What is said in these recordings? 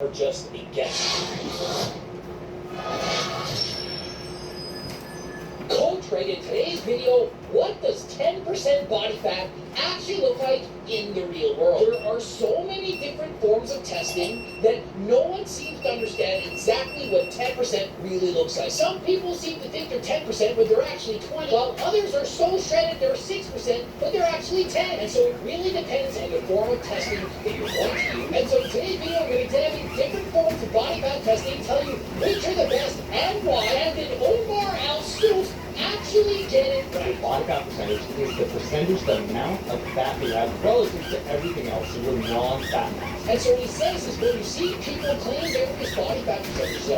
are just a guess. Coach Greg, in today's video, what does 10% body fat actually look like in the real world? There are so many different forms of testing that no one seems to understand exactly what 10% really looks like. Some people seem to think they're 10%, but they're actually 20, while others are so shredded they're 6%, but they're actually 10. And so it really depends on the form of testing that you're going to use. And so in today's video, we're going to examine different forms of body fat testing, tell you which are the best and why, and did Omar Al-Souf actually get it right? Body fat percentage is the percentage, the amount of fat you have relative to everything else, so your non-fat mass. And so what he says is when you see people claim various body fat percentages,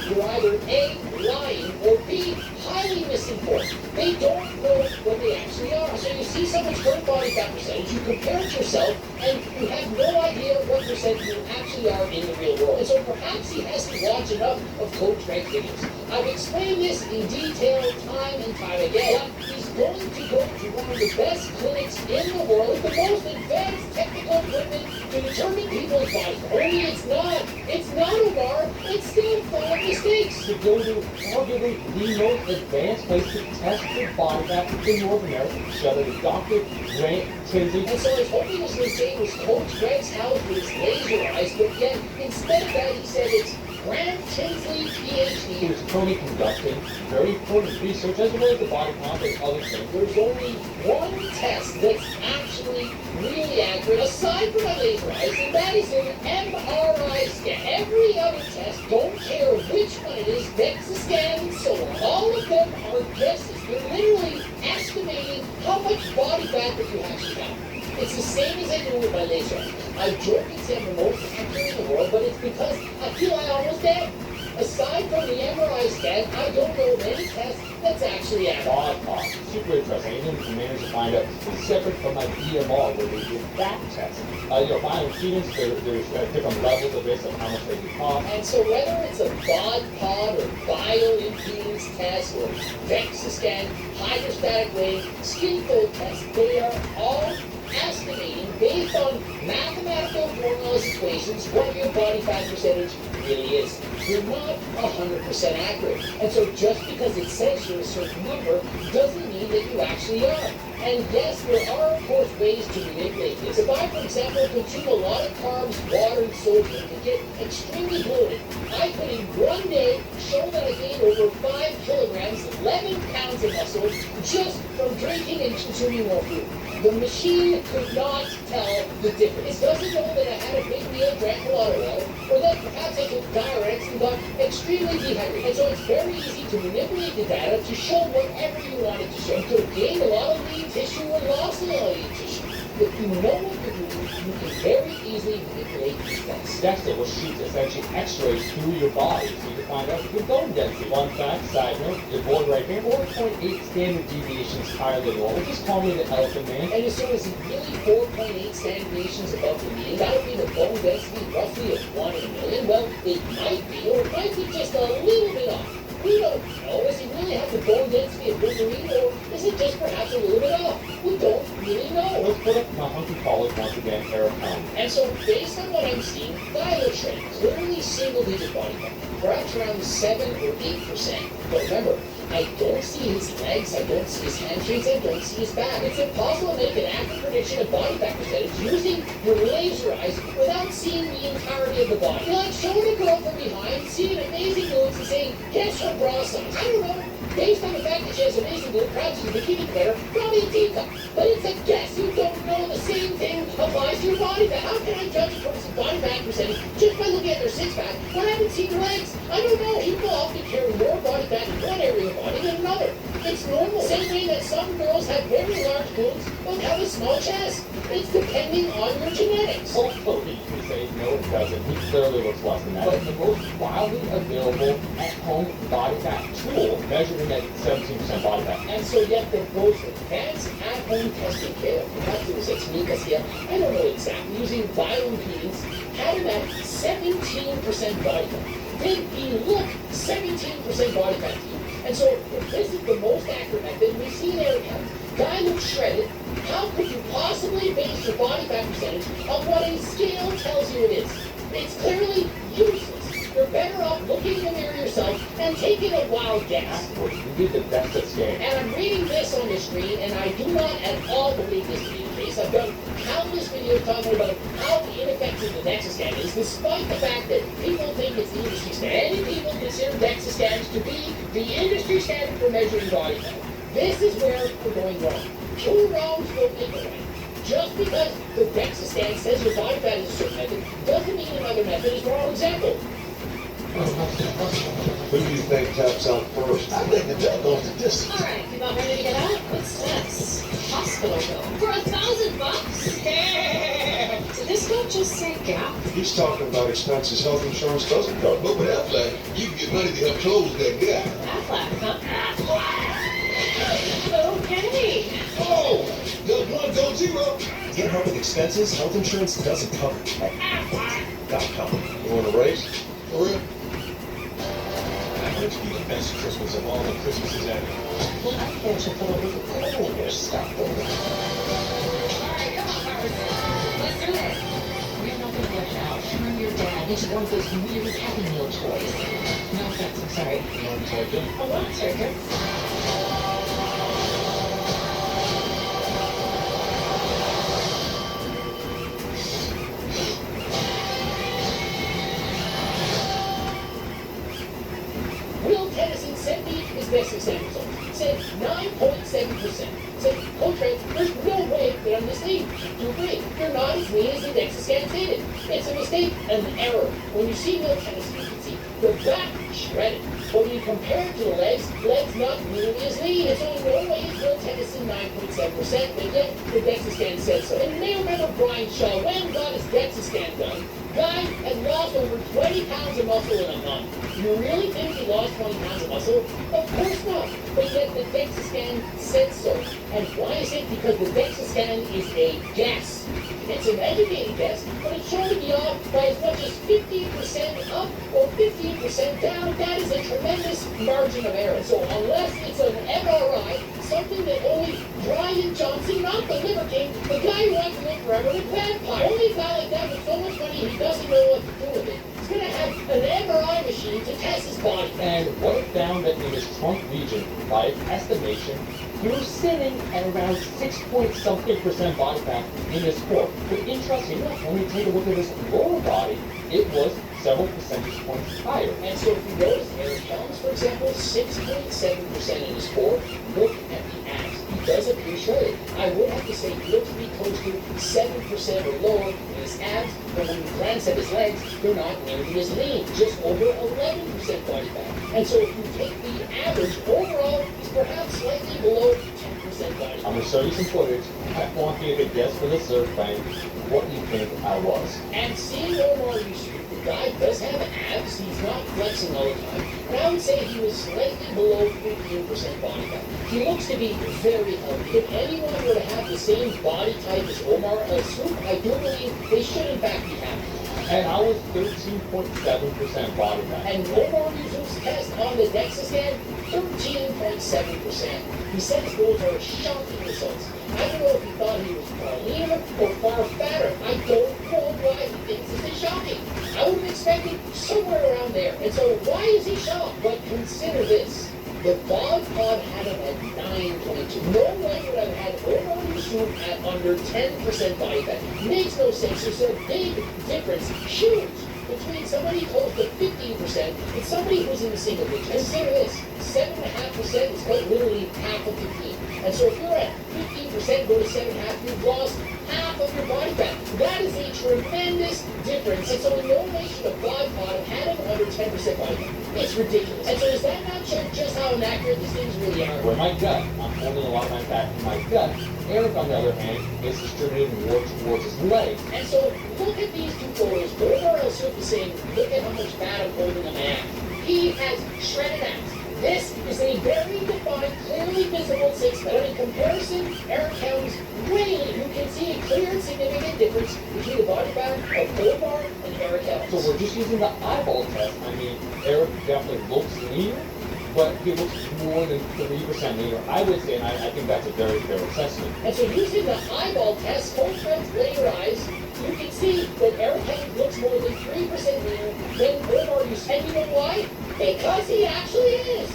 you're either A, lying, or B, highly misinformed. They don't know what they actually are. So you see someone's current body fat percentage, you compare it to yourself, and you have no idea what percent you actually are in the real world. And so perhaps he hasn't watched enough of Coach Greg's videos. I've explained this in detail time and time again. He's going to go to one of the best clinics in the world with the most advanced technical equipment to determine people's body. Only it's not Omar, it's still full of mistakes. To go to arguably the most advanced place to test your body fat in North America, shout out to Dr. Grant Tinsley. And so I was hoping he was going to say it was Coach Greg's house with his laser eyes, but yet instead of that he said it's Grant Tinsley, PhD. He was currently conducting very important research as well as the body comp and other things. There's only one test that's actually really accurate, aside from my laser eyes, and that is an MRI scan. Every other test, don't care which one it is, DEXA scan and so on, all of them are guesses. They're literally estimating how much body fat that you actually have. It's the same as I do with my laser eyes. I joke and say I'm the most accurate in the world, but it's because I feel I almost am. Aside from the MRI scan, I don't know of any test that's actually accurate. Bod super interesting. Even we managed to find out it's separate from my BMR where they do fat tests. Bioimpedance, there's different levels of this of how much they can cost. And so whether it's a bod pod or bioimpedance test or DEXA scan, hydrostatic wave, skin fold test, they are all estimating based on mathematical formulas, equations, what your body fat percentage really is. You're not 100% accurate. And so just because it says you're a certain number doesn't mean that you actually are. And yes, there are of course ways to manipulate this. If I, for example, consume a lot of carbs, water, and sodium and get extremely bloated, I could in one day show that I gained over 5 kilograms, 11 pounds of muscle just from drinking and consuming more food. The machine could not tell the difference. It doesn't know that I had a big meal, drank a lot of water, or that perhaps I took diuretics and got extremely dehydrated. And so it's very easy to manipulate the data to show whatever you want it to show. You could have gained a lot of lean tissue or lost a lot of lean tissue. If you know what you're doing, you can very easily manipulate these tests. DEXA will shoot essentially x-rays through your body so you can find out your bone density. Fun fact, side note, your board right here, 4.8 standard deviations higher than normal, which is commonly the elephant man. And so is it really 4.8 standard deviations above the mean? That would be the bone density roughly of 1 in a million? Well, it might be, or it might be just a little bit off. We don't know. Does he really have the bone density of Wolverine, or is it just perhaps a little bit off? We don't really know. Let's put up my hunky college once again, Eric Helm. And so, based on what I'm seeing, guy looks shredded, clearly single-digit body fat, perhaps around 7 or 8%. But remember, I don't see his legs, I don't see his hamstrings, I don't see his back. It's impossible to make an accurate prediction of body fat percentage using your laser eyes without seeing the entirety of the body. You're like showing a girl from behind, seeing amazing boobs and saying, guess her bra size. I don't know. Based on the fact that she has amazing boobs, perhaps she's a bikini competitor, probably a teacup. But it's a guess. You don't know the same thing applies to your body fat. How can I judge a person's body fat percentage just by looking at their six-pack when I haven't seen their legs? I don't know. People often carry more body fat in one area of the body than another. It's normal. Same way that some girls have very large boobs but have a small chest. It's depending on your genetics. Hopefully you can say, no it doesn't. He clearly looks less than that. But the most widely available at-home body fat tool measured at 17% body fat. And so yet the most advanced at-home testing kit, perhaps it was a technique here, I don't know exactly, using bioimpedance, had him at 17% body fat. Did he look 17% body fat to you? And so if this is the most accurate method, we see there guy looks shredded. How could you possibly base your body fat percentage on what a scale tells you it is? It's clearly taking a wild guess. Afterwards, we did the DEXA scan. And I'm reading this on the screen, and I do not at all believe this to be the case. I've done countless videos talking about how ineffective the DEXA scan is, despite the fact that people think it's the industry standard. Many people consider DEXA scans to be the industry standard for measuring body fat. This is where we're going wrong. Two wrongs don't make a right. Just because the DEXA scan says your body fat is a certain method, doesn't mean another method is wrong. Example. Who do you think taps out first? I think the judge goes the distance. All right, you about ready to get out? What's this? Hospital bill for $1,000? Yeah. Did this note just say Gap? He's talking about expenses health insurance doesn't cover. But with Aflac, you can get money to help close that gap. Aflac, huh? Okay. Oh, the one go zero. Get help with expenses health insurance doesn't cover. Aflac.com. You want a race? For real? I heard you be the best Christmas of all the Christmases ever. Well, I thought you put a little coal in your stuff. All right, come on, Howard. Let's do it. We're not going to let you out. Turn your dad into one of those weird Happy Meal toys. No offense, I'm sorry. One second. Oh, one second. Will Tennyson sent me his best exam results. Said 9.7%. Said, oh Trent, there's no way that I'm this lean. You agree, you're not as lean as the DEXA scan stated. It's a mistake, an error. When you see Will Tennyson, you can see the back shredded. But when you compare it to the legs not nearly as lean. It's only no way is Will Tennyson 9.7%, but yet the DEXA scan says so. And you may remember Brian Shaw, when got his DEXA scan done, guy had lost over 20 pounds of muscle in a month. You really think he lost 20 pounds of muscle? Of course not. But yet the DEXA scan said so. And why is it? Because the DEXA scan is a guess. It's an educated guess, but it's shown to be off by as much as 15% up or 15% down. That is a tremendous margin of error. So unless it's an MRI, something that only Brian Johnson, not the Liver King, the guy who wants to live forever, the vampire, only a guy like that with so much money he doesn't know what to do with it, is going to have an MRI machine to test his body. And what it found that in his trunk region, by its estimation, he was sitting at around 6-point-something% body fat in his core. But interesting enough, when we take a look at his lower body, it was several percentage points higher. And so if you notice Eric Helms, for example, 6.7% in his core, look at the abs. He does appear shredded. I would have to say he looks to be close to 7% or lower in his abs, but when you glance at his legs, they're not nearly as lean, just over 11% body fat. And so if you take the average, overall, he's perhaps slightly below 10% body fat. I'm going to show you some footage. I want you to guess for the surf bank what you think I was. And seeing Omar Yusuf, the guy does have abs, he's not flexing all the time, and I would say he was slightly below 15% body fat. He looks to be very healthy. If anyone were to have the same body type as Omar Yusuf, I do believe they should in fact be happy. And I was 13.7% body fat. And Omar Yusuf's test on the DEXA scan, 13.7%. He said his goals are shocking results. I don't know if he thought he was far leaner or far fatter. I don't know why he thinks this is shocking. I would have expected somewhere around there. And so why is he shocked? But consider this. The Bod Pod had him at 9.2. No one would have had Omar Yusuf at under 10% body fat. Makes no sense. There's a big difference, huge, between somebody close to 15% and somebody who's in the single digits. Consider this. 7.5% is quite literally half of 15. And so if you're at 15%, go to 7.5%, you've lost half of your body fat. That is a tremendous difference. And so the nomination of Bod Pod had him under 10% body fat. It's ridiculous. And so does that not show just how inaccurate these things really are? Where my gut, I'm holding a lot of my fat in my gut. Eric, on the other hand, is distributing more towards his legs. And so look at these two photos. Omar Yusuf is saying, look at how much fat I'm holding on my abs. He has shredded abs. This is a very defined, clearly visible six-pack. But in comparison, Eric Helms way lean. You can see a clear and significant difference between the body fat of Omar and Eric Helms. So we're just using the eyeball test. I mean, Eric definitely looks leaner, but he looks more than 3% leaner. I would say, and I think that's a very fair assessment. And so using the eyeball test, hold friends, lay your eyes, you can see that Eric Helms looks more than 3% leaner than Omar use. And you know why? Because he actually is.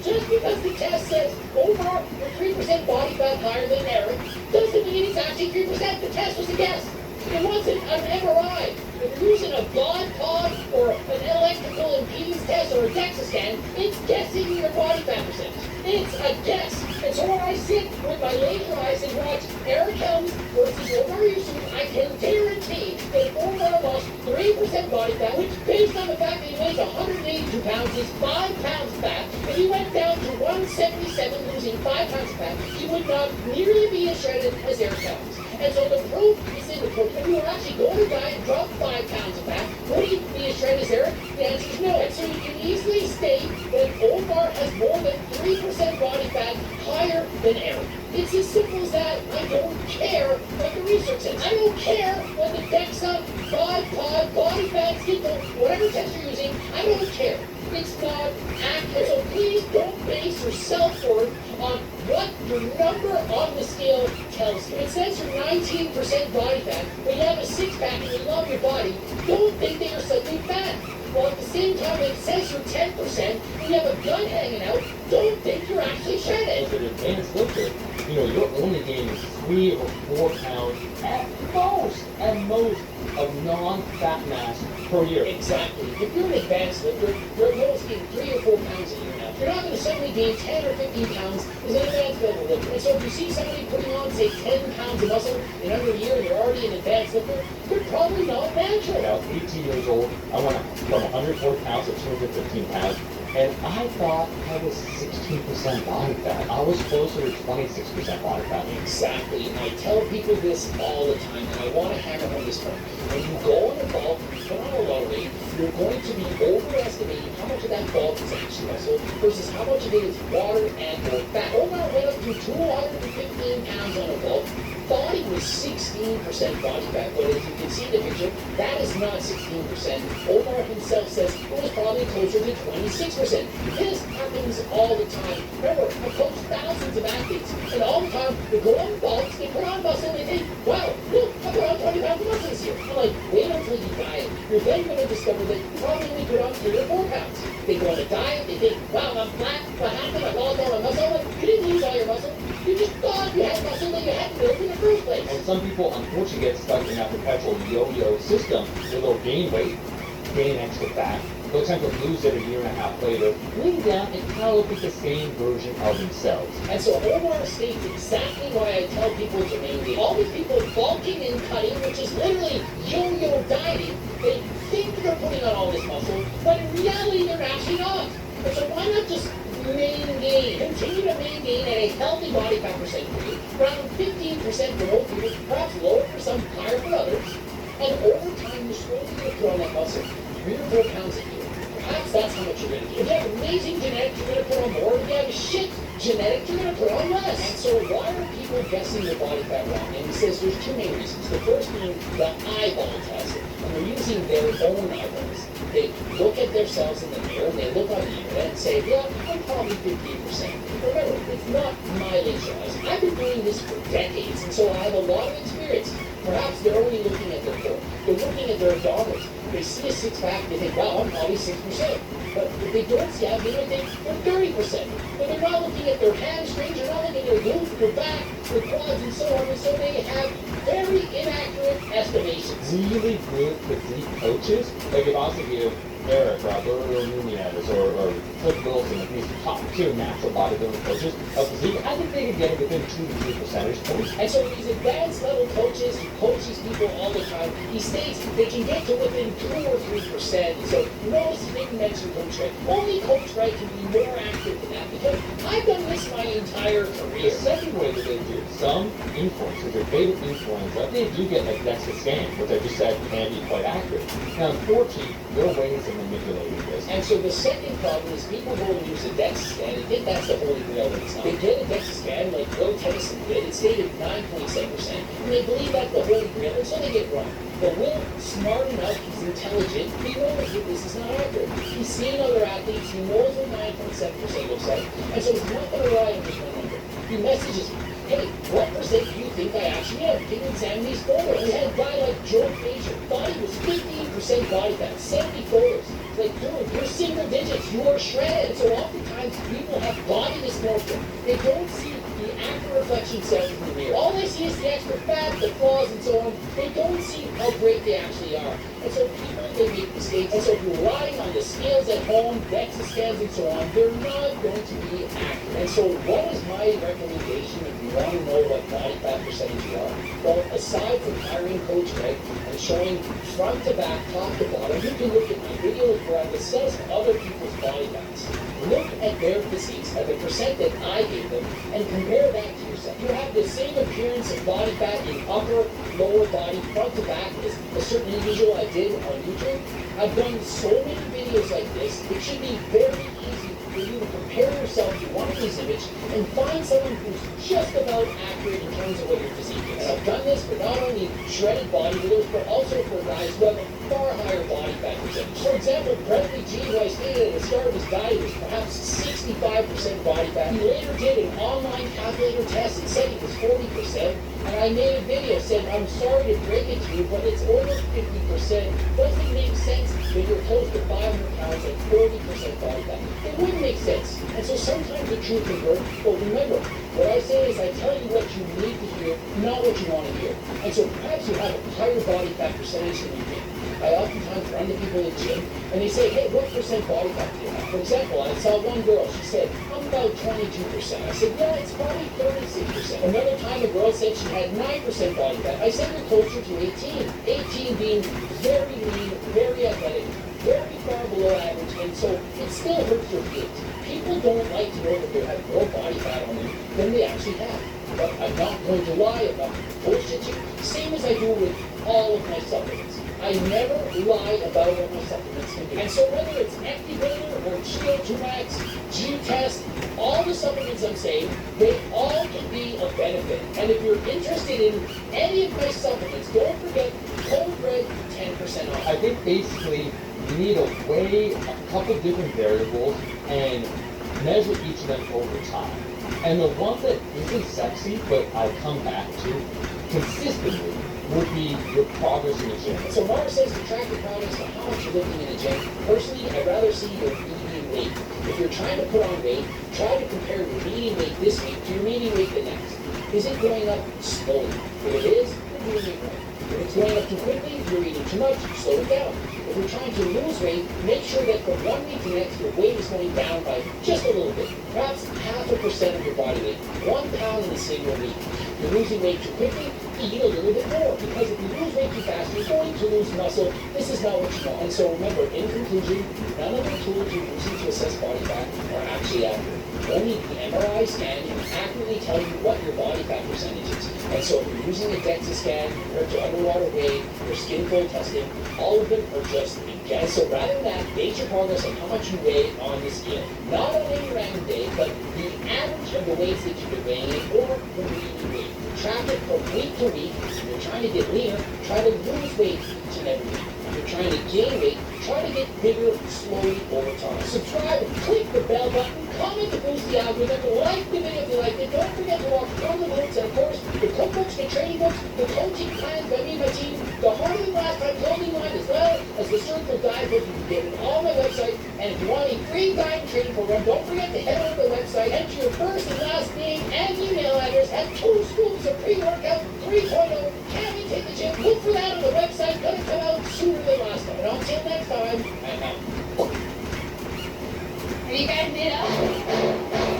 Just because the test says Omar you're 3% body fat higher than Eric doesn't mean it's actually 3%. The test was a guess. It wasn't an MRI. If you're using a God pod or an electrical impedance test or a DEXA scan, it's guessing your body fat percentage. It's a guess. And so when I sit with my laser eyes and watch Eric Helms versus Omar Yusuf, I can guarantee that Omar lost 3% body fat, which based on the fact that he weighs 182 pounds, is 5 pounds fat. If he went down to 177, losing 5 pounds of fat, he would not nearly be as shredded as Eric Helms. And so the proof is in the proof. If you were actually going to die and drop 5 pounds of fat, would he be as shredded as Eric? The answer is no. And so you can easily state that Omar has more than 3% body fat higher than Eric. It's as simple as that. I don't care what the research says. I don't care what the DEXA, pod, body fat, skin tone, whatever test you're using, I don't care. It's not accurate. So please don't base your self-worth on what your number on the scale tells you. It says you're 19% body fat, but you have a six-pack and you love your body. Don't think that you're suddenly fat. Well, at the same time, it says you're 10% and you have a gun hanging out. Don't think you're actually shredded. As an advanced lifter, you're only gaining 3 or 4 pounds at most of non-fat mass per year. Exactly. If you're an advanced lifter, you're most gaining 3 or 4 pounds a year now. You're not going to suddenly gain 10 or 15 pounds as an advanced level lifter. And so if you see somebody putting on, say, 10 pounds of muscle in under a year and you're already an advanced lifter, you're probably not natural. When I was 18 years old, I went from 104 pounds to 215 pounds. And I thought I was 16% body fat. I was closer to 26% body fat. Exactly. And I tell people this all the time, and I want to hammer home this point. When you go on a bulk, put on a low weight, you're going to be overestimating how much of that bulk is actually muscle versus how much of it is water and or fat. Omar went up to 215 pounds on a bulk. Thought he was 16% body fat, but as you can see in the picture, that is not 16%. Omar himself says it was probably closer to 26%. This happens all the time. Remember, I've coached thousands of athletes, and all the time they go on bulks, they put on muscle, and they think, wow, look, I put on 20 pounds of muscle this year. I'm like, wait until you diet. You're then going to discover that you probably only put on 3 or 4 pounds. They go on a diet, they think, wow, I'm flat, what happened? I lost all my muscle. I'm like, you didn't lose all your muscle. You just thought you had muscle that you hadn't built in the first place. And some people unfortunately get stuck in that perpetual yo-yo system where they'll gain weight, gain extra fat, they'll tend to lose it a year and a half later, lean down and kind of look at the same version of themselves. And so Omar states exactly why I tell people to maintain. All these people bulking and cutting, which is literally yo-yo dieting, they think they're putting on all this muscle, but in reality they're actually not. And so why not just continue to maintain at a healthy body fat percentage for you, around 15% for most people, perhaps lower for some, higher for others, and over time you're slowly going to put on that muscle 3 or 4 pounds a year. Perhaps that's how much you're going to do. If you have amazing genetics, you're going to put on more. If you have shit genetics, you're going to put on less. And so why are people guessing their body fat wrong? And he says there's 2 main reasons. The first being the eyeball test. And they're using their own eyeballs. They look at themselves in the mirror, and they look on the internet and say, yeah, I'm probably 15%. Remember, it's not my laser eyes. I've been doing this for decades, and so I have a lot of experience. Perhaps they're only looking at their core. They're looking at their abdominals. They see a six-pack, they think, wow, I'm probably 6%. But if they don't see that, they might think they're 30%. But they're not looking at their hamstrings, they're not looking at their glutes, their back, their quads, and so on. And so they have very inaccurate estimations. Really good physique coaches, like if I was to give Eric, Roberto Nunez, or Cliff Wilson, like these top 2 natural bodybuilding coaches of physique, I think they could get it within 2 to 3 percentage points. And so these advanced level coaches who coach these people all the time, he states they can get to within 2 or 3%. So notice he didn't mention Coach Wright. Only Coach Wright can be more accurate than that because I've done this my entire career. The second way that they do, some influencers, their favorite influencer, they do get like DEXA scans, which I just said can be quite accurate. Now, unfortunately, there are ways of manipulating this. And so the second problem is people go and use a DEXA scan and think that's the holy grail. It's not. They get a DEXA scan like Will Tennyson did. It stated 9.7%. And they believe that's the holy grail, and so they get wrong. But Will, smart enough, he's intelligent, he knows that this is not accurate. He's seen other athletes, he knows what 9.7% looks like, and so he's not going to rely on just one number. He messages me, hey, what percent do you think I actually am? Can you examine these photos? We had a guy like Joe Frazier, thought he was 15% body fat, 70 photos. It's like, dude, single digits, you are shredded. So oftentimes people have body dysmorphia. They don't see the accurate reflection self in the mirror. All they see is the extra fat, the flaws, and so on. They don't see how great they actually are. And so people, they make mistakes. And so if you're relying on the scales at home, DEXA scans, and so on, they're not going to be accurate. And so what is my recommendation if you want to know what body fat percentage you are? Well, aside from hiring Coach Greg and showing front to back, top to bottom, you can look at my videos where I've assessed other people's body fats. Look at their physiques, at the percent that I gave them, and compare that to yourself. You have the same appearance of body fat in upper, lower body, front to back as a certain individual I did on YouTube. I've done so many videos like this, it should be very easy for you to compare yourself to one of these images and find someone who's just about accurate in terms of what your physique is. And I've done this for not only shredded bodybuilders, but also for guys who have a far higher body fat percentage. For example, Bradley G, who I stated at the start of his diet was perhaps 65% body fat. He later did an online calculator test and said he was 40%. And I made a video saying, I'm sorry to break it to you, but it's over 50%. Doesn't make sense that you're close to 500 pounds at 40% body fat. It wouldn't make sense. And so sometimes the truth can hurt. But remember, what I say is I tell you what you need to hear, not what you want to hear. And so perhaps you have a higher body fat percentage than you think. I oftentimes run to people in the gym, and they say, hey, what percent body fat do you have? For example, I saw one girl, she said, I'm about 22%. I said, yeah, it's probably 36%. Another time a girl said she had 9% body fat. I said you're closer to 18. 18 being very lean, very athletic, very far below average, and so it still hurts your feelings. People don't like to know that they have more body fat on them than they actually have. But I'm not going to lie about bullshit you, same as I do with all of my supplements. I never lie about what my supplements can do. And so whether it's Empty Builder or GO2 Max, G-Test, all the supplements I'm saying, they all can be of benefit. And if you're interested in any of my supplements, don't forget Code Red 10% off. I think basically you need to weigh a couple different variables and measure each of them over time. And the one that isn't sexy, but I'll come back to consistently, would be your progress in the gym. So Mara says to track your progress to how much you're lifting in the gym. Personally, I'd rather see your median weight. If you're trying to put on weight, try to compare your median weight this week to your median weight the next. Is it going up slowly? If it is, you're doing it right. If it's going up too quickly, you're eating too much, slow it down. If you're trying to lose weight, make sure that from one week to the next, your weight is going down by just a little bit. Perhaps 0.5% of your body weight. 1 pound in a single week. If you're losing weight too quickly, eat a little bit more. Because if you lose weight too fast, you're going to lose muscle. This is not what you want. And so remember, in conclusion, none of the tools you're using to assess body fat are actually accurate. Only the MRI scan can accurately tell you what your body fat percentage is. And so if you're using a DEXA scan, or to underwater weigh, or skin fold testing, all of them are just a guess. So rather than that, base your progress on how much you weigh on the scale. Not on any random day, but the average of the weights that you've been weighing or the median weight. Track it from week to week. If you're trying to get leaner, try to lose weight each and every week. If you're trying to gain weight, try to get bigger slowly over time. Subscribe, click the bell button, comment to boost the algorithm, like the video if you liked it. Don't forget to watch from the notes and of course the cookbooks, the training books, the coaching plans by me and my team, the Harder Than Last Time clothing line, as well as the Circle Diet book you can get it all on my website. And if you want a free diet training program, don't forget to head over to the website, enter your first and last name and email address, and 2 scoops of pre-workout 3.0. Can't we take the gym? Look for that on the website. Gonna come out sooner than last time. And until next time, I'm out. Have you guys made up?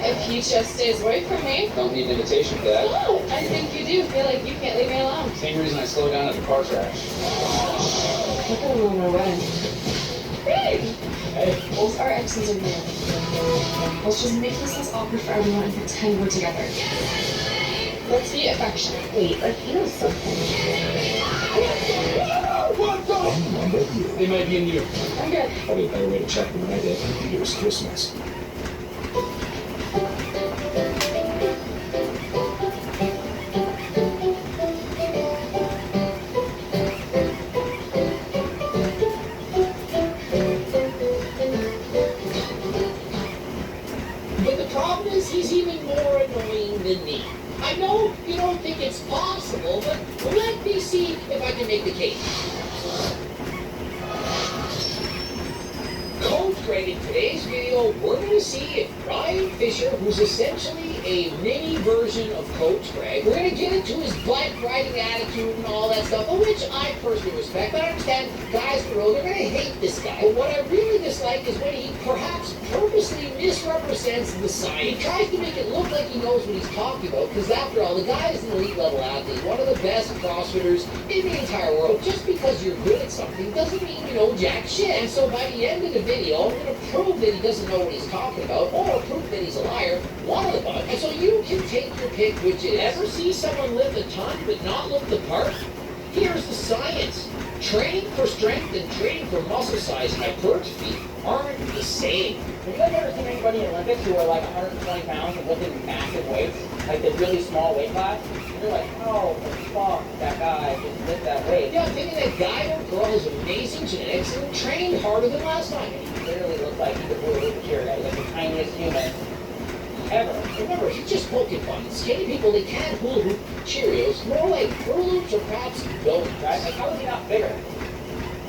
If he just stays away from me. Don't need an invitation for that. Oh, I think you do. Feel like you can't leave me alone. Same reason I slow down at the car crash. Look at him on our wedding. Hey! Hey, Both our exes are here. Let's just make this less awkward for everyone and pretend we're together. Let's be affectionate. Wait, like you know something. They might be in you. I'm good. Probably a better way to check them than I did. I think it was Christmas. But the problem is he's even more annoying than me. I know you don't think it's possible, but let me see if I can make the case. Coach Greg. In today's video, we're going to see if Ryan Fisher, who's essentially a mini version of Coach Greg, we're going to get into his bike riding attitude and all that stuff, which I personally respect. But I understand guys on the road, they're going to hate this guy. But what I really dislike is when he perhaps purposely misrepresents the science. He tries to make it look like he knows what he's talking about, because after all, the guy is an elite level athlete, one of the best CrossFitters in the entire world. Just because you're good at something doesn't mean you know jack shit. And so by the end of the video, I'm going to prove that he doesn't know what he's talking about, or prove that he's a liar, one of the bunch. And so you can take your pick, which is, ever see someone lift a ton but not look the part? Here's the science. Training for strength and training for muscle size hypertrophy aren't the same. Have you guys ever seen anybody in Olympics who are like 120 pounds and lifting massive weights, like the really small weight class? And you're like, oh, the fuck, that guy just lift that weight. Yeah, I'm thinking that guy or girl has amazing genetics and trained harder than last time. He literally looks like he could really lift a chair, guys, like the tiniest human ever. Remember, he's just poking fun. Skinny people, they can't hula hoop Cheerios, more like Fruit Loops or perhaps donuts. Right? Like, how is he not bigger?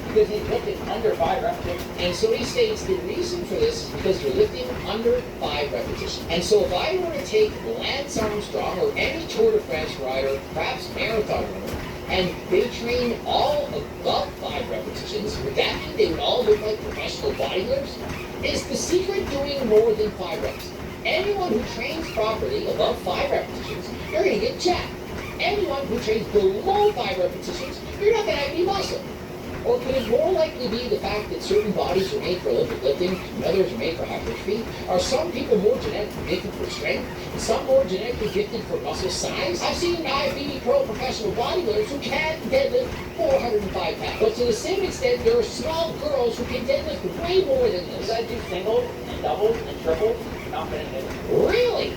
Because he's lifting under 5 repetitions. And so he states the reason for this is because you're lifting under 5 repetitions. And so if I were to take Lance Armstrong or any Tour de France rider, perhaps marathon runner, and they train all above 5 repetitions, would that mean they would all look like professional bodybuilders? Is the secret doing more than 5 reps? Anyone who trains properly above 5 repetitions, you're going to get jacked. Anyone who trains below 5 repetitions, you're not going to have any muscle. Or could it more likely be the fact that certain bodies are made for Olympic lifting and others are made for hypertrophy? Are some people more genetically gifted for strength and some more genetically gifted for muscle size? I've seen IFBB pro professional bodybuilders who can deadlift 405 pounds. But to the same extent, there are small girls who can deadlift way more than You this. guys do singles and doubles and triples, you're not getting bigger. Really?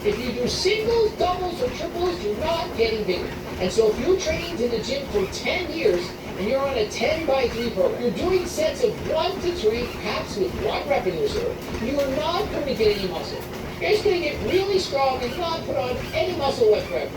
If you do singles, doubles, or triples, you're not getting bigger. And so if you trained in the gym for 10 years, and you're on a 10x3 program, you're doing sets of 1 to 3, perhaps with 1 rep in reserve, you are not going to get any muscle. You're just going to get really strong and not put on any muscle whatsoever.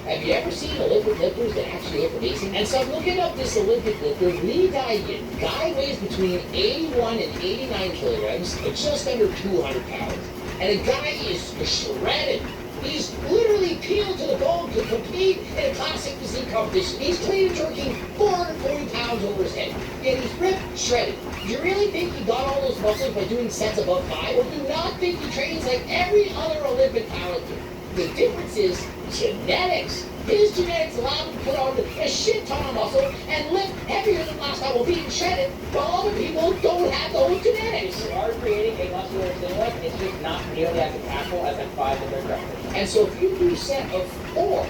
Have you ever seen Olympic lifters that actually look amazing? And so I'm looking up this Olympic lifter, Lee Dai-Yin. Guy weighs between 81 and 89 kilograms, just under 200 pounds. And the guy is shredded. He's literally peeled to the bone to compete in a classic physique competition. He's clean and jerking 440 pounds over his head. Yet he's ripped, shredded. Do you really think he got all those muscles by doing sets above 5? Or do you not think he trains like every other Olympic powerlifter? The difference is genetics. His genetics allow him to put on a shit ton of muscle and lift heavier than last time while being shredded, while other people don't have those genetics. If you are creating a muscular stimulus, it's just not nearly as impactful as like 5 different repetitions. And so if you do a set of 4,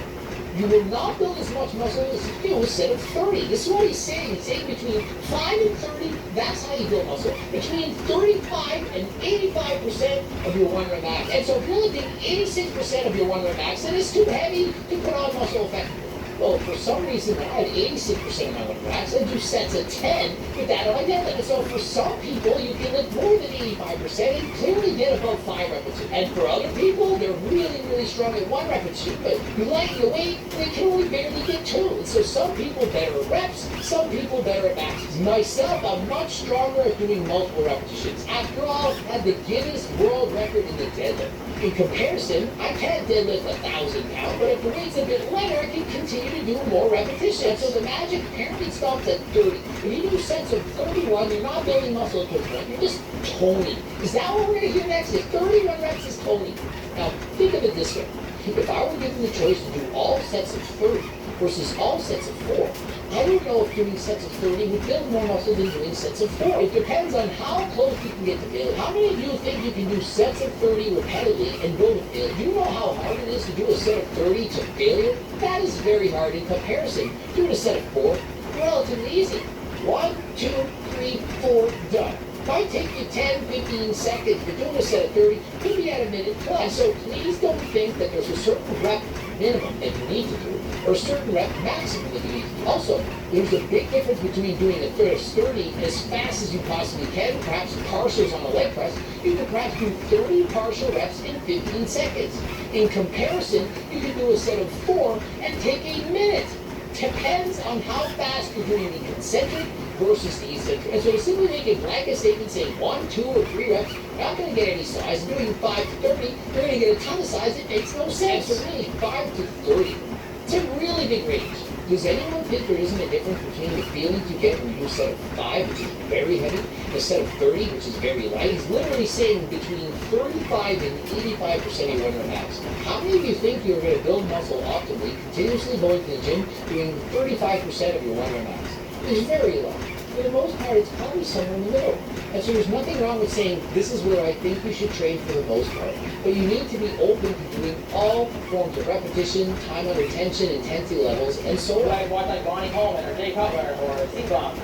you will not build as much muscle as if you do a set of 30. This is what he's saying. He's saying between 5 and 30, that's how you build muscle. Between 35 and 85% of your 1 rep max. And so if you're lifting 86% of your 1 rep max, then it's too heavy to put on muscle effectively. Well, for some reason, I had 86% of my 1 rep max. I do sets of 10 with that of my deadlift. And so for some people, you can lift more than 85% and clearly get above 5 repetitions. And for other people, they're really, really strong at 1 repetition, but you lighten the weight, they can only barely get 2. And so some people better at reps, some people better at maxes. Myself, I'm much stronger at doing multiple repetitions. After all, I had the Guinness World Record in the deadlift. In comparison, I can't deadlift 1,000 pounds, but if the weight's a bit lighter, I can continue to do more repetitions. So the magic apparently stops at 30. If you do sets of 31, you're not building muscle at 31, you're just toning. Is that what we're going to hear next? Is 31 reps is toning. Now, think of it this way. If I were given the choice to do all sets of 30 versus all sets of 4, I don't know if doing sets of 30 would build more muscle than doing sets of 4. It depends on how close you can get to failure. How many of you think you can do sets of 30 repetitively and build a failure? Do you know how hard it is to do a set of 30 to failure? That is very hard in comparison. Doing a set of 4, relatively easy. 1, 2, 3, 4, done. Might take you 10, 15 seconds, but doing a set of 30 could be at a minute plus. And so please don't think that there's a certain rep minimum that you need to do, or a certain rep maximum that you need to do. Also, there's a big difference between doing a first 30 as fast as you possibly can, perhaps partials on a leg press. You can perhaps do 30 partial reps in 15 seconds. In comparison, you can do a set of 4 and take a minute. Depends on how fast you're doing the concentric versus the eccentric. And so to simply make a blanket statement saying 1, 2, or 3 reps, you're not going to get any size. Doing 5 to 30, you're going to get a ton of size. It makes no sense. And so really, 5 to 30, it's a really big range. Does anyone think there isn't a difference between the feelings you get when you do a set of 5, which is very heavy, and a set of 30, which is very light? He's literally saying between 35 and 85% of your run max. How many of you think you're going to build muscle optimally, continuously going to the gym, doing 35% of your run max? It's very low. For the most part, it's probably somewhere in the middle. And so there's nothing wrong with saying, this is where I think you should train for the most part. But you need to be open to doing all forms of repetition, time under tension, intensity levels, and so on. I watch like Bonnie Coleman or Jay Cutler or C-Bomb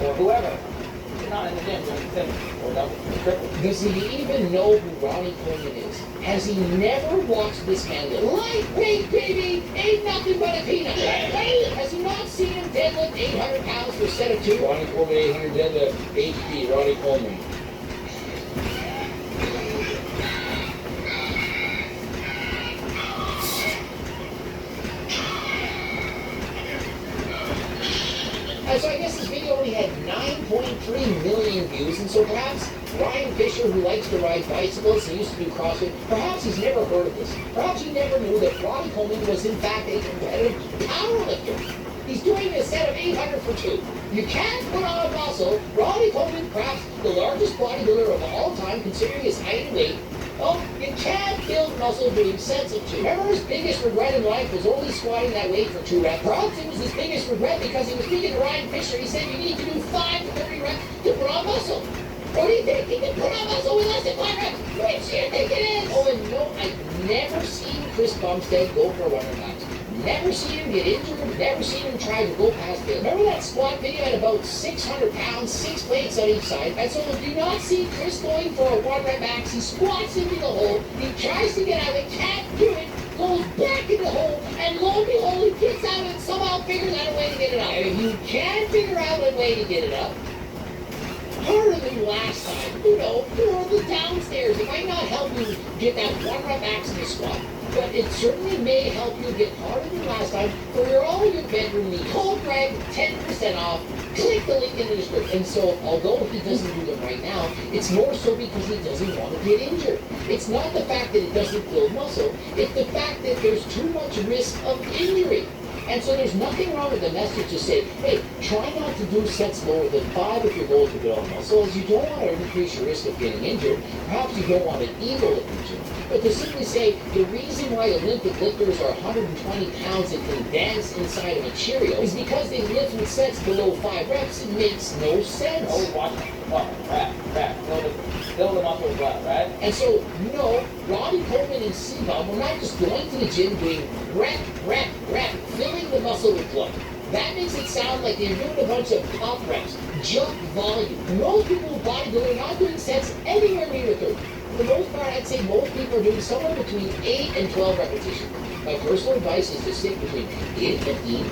or whoever. They're not in the gym doing simple or double or triple. Does he even know who Ronnie Coleman is? Has he never watched this man live? Lightweight, baby! Ain't nothing but a peanut. Has he not seen him deadlift 800 pounds for a set of 2? Ronnie Coleman 800 deadlift, HP, Ronnie Coleman. And so I guess this video only had 9.3 million views, and so perhaps Ryan Fisher, who likes to ride bicycles and used to do CrossFit, perhaps he's never heard of this. Perhaps he never knew that Ronnie Coleman was in fact a competitive powerlifter. He's doing a set of 800 for 2. You can't put on a muscle. Ronnie Coleman, perhaps the largest bodybuilder of all time, considering his height and weight. Oh, you can't build muscle doing sets of 2. Remember his biggest regret in life was only squatting that weight for 2 reps. Perhaps it was his biggest regret because he was speaking to Ryan Fisher. He said you need to do 5 to 30 reps to put on muscle. What do you think? He can put on muscle with less than 5 reps? Which do you think it is? Oh, and no, I've never seen Chris Bumstead go for a 100 max. Never seen him get injured, never seen him try to go past it. Remember that squat video at about 600 pounds, 6 plates on each side? And so if you not see Chris going for a 1 rep max, he squats into the hole, he tries to get out, he can't do it, goes back in the hole, and lo and behold, he gets out and somehow figures out a way to get it up. And if you can figure out a way to get it up, harder than last time, you're the downstairs. It might not help you get that 1 rep max in the squat, but it certainly may help you get harder than last time for all your bedroom needs. Code Greg, 10% off. Click the link in the description. And so, although he doesn't do them right now, it's more so because he doesn't want to get injured. It's not the fact that it doesn't build muscle. It's the fact that there's too much risk of injury. And so there's nothing wrong with the message to say, hey, try not to do sets lower than 5 if your goal is to build muscle, as you don't want to increase your risk of getting injured. Perhaps you don't want to ego lift injury. But to simply say, the reason why Olympic lifters are 120 pounds and can dance inside of a Cheerio is because they lift with sets below 5 reps. It makes no sense. Always watch rep, build the muscle as well, right? And so, no, Ronnie Coleman and C-Bomb were not just going to the gym doing rep, filling the muscle with blood. That makes it sound like they're doing a bunch of pump reps, jump volume. Most people who bodybuild are not doing sets anywhere near 30. For the most part, I'd say most people are doing somewhere between 8 and 12 repetitions. My personal advice is to stick between 8 and 15,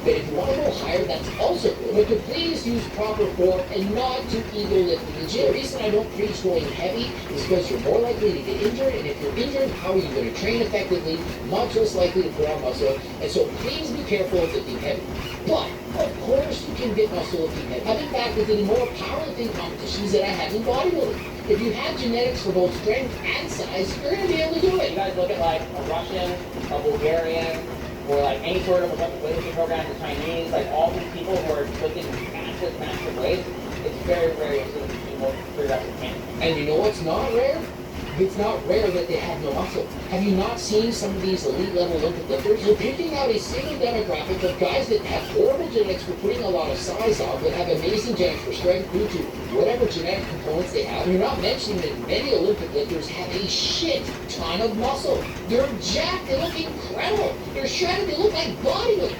but if you want to go higher, that's also good. But to please use proper form and not to ego lift in the gym. The reason I don't preach going heavy is because you're more likely to get injured, and if you're injured, how are you going to train effectively? Much less likely to put on muscle, and so please be careful of lifting heavy. But, of course, you can get muscle lifting heavy. I've in fact in more powerlifting competitions than I have in bodybuilding. If you have genetics for both strength and size, you're going to be able to do it. You guys look at like a Russian, a Bulgarian, or like any sort of weightlifting program, the Chinese, like all these people who are lifting massive weights, it's very rare to see more 3 reps of pain. And you know what's not rare? It's not rare that they have no muscle. Have you not seen some of these elite level Olympic lifters? You're picking out a single demographic of guys that have horrible genetics for putting a lot of size on, but have amazing genetics for strength due to whatever genetic components they have. And you're not mentioning that many Olympic lifters have a shit ton of muscle. They're jacked, they look incredible. They're shredded, they look like bodybuilders.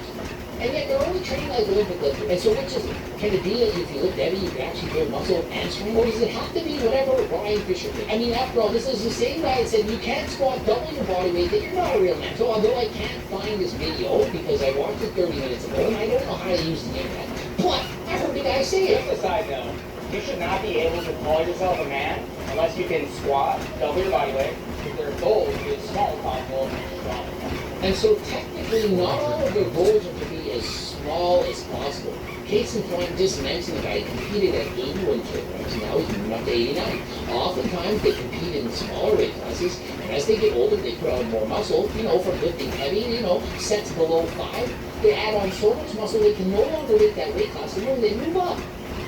And yet they're only training like Olympic lifters. And so which is it? Can it be that if you lift heavy, you can actually build muscle and strength? Or does it have to be whatever Ryan Fisher did? I mean, after all, this is the same guy that said you can't squat double your body weight, that you're not a real man. So although I can't find this video because I watched it 30 minutes ago, and I don't know how to use the internet, but I heard the guy say it. Just a side note, you should not be able to call yourself a man unless you can squat, double your body weight, because their goal is to be as small as possible and strong as possible. And so technically, not all of their goals are to be as small as possible. Case in point, just mentioned the guy competed at 81 kilograms, and now he's moving up to 89. Oftentimes, they compete in smaller weight classes, and as they get older, they put on more muscle, from lifting heavy, sets below 5. They add on so much muscle, they can no longer lift that weight class, and then they move up.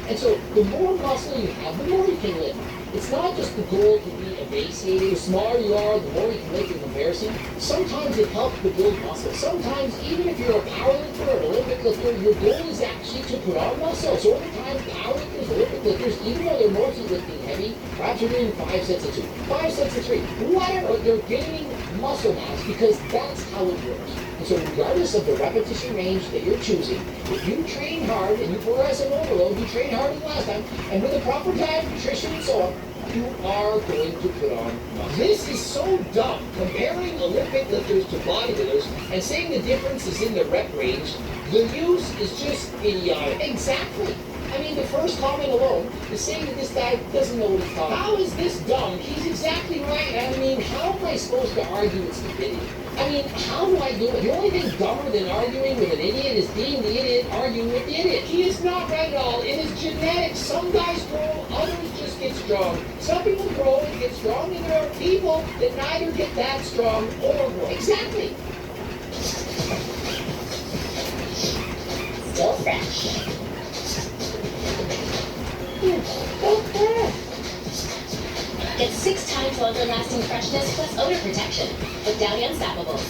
And so, the more muscle you have, the more you can lift. It's not just the goal to be emaciated. The smaller you are, the more you can lift in comparison. Sometimes it helps to build muscle. Sometimes, even if you're a powerlifter or an Olympic lifter, your goal is actually to put on muscle. So over time, powerlifters, Olympic lifters, even though they're mostly lifting heavy, perhaps you're doing 5 sets of 2, 5 sets of 3, whatever, they're gaining muscle mass because that's how it works. And so regardless of the repetition range that you're choosing, if you train hard and you progress in overload, you train harder than last time, and with the proper diet, nutrition, and so on, you are going to put on muscle. This is so dumb, comparing Olympic lifters to bodybuilders and saying the difference is in the rep range. The use is just idiotic. Exactly. I mean, the first comment alone is saying that this guy doesn't know what he's talking about. How is this dumb? He's exactly right. I mean, how am I supposed to argue with stupidity? I mean, how do I do it? The only thing dumber than arguing with an idiot is being the idiot arguing with the idiot. He is not right at all. It is genetics. Some guys grow, others just get strong. Some people grow and get strong, and there are people that neither get that strong or grow. Exactly. Still fresh. Get 6 times longer lasting freshness plus odor protection with Downy Unstoppables.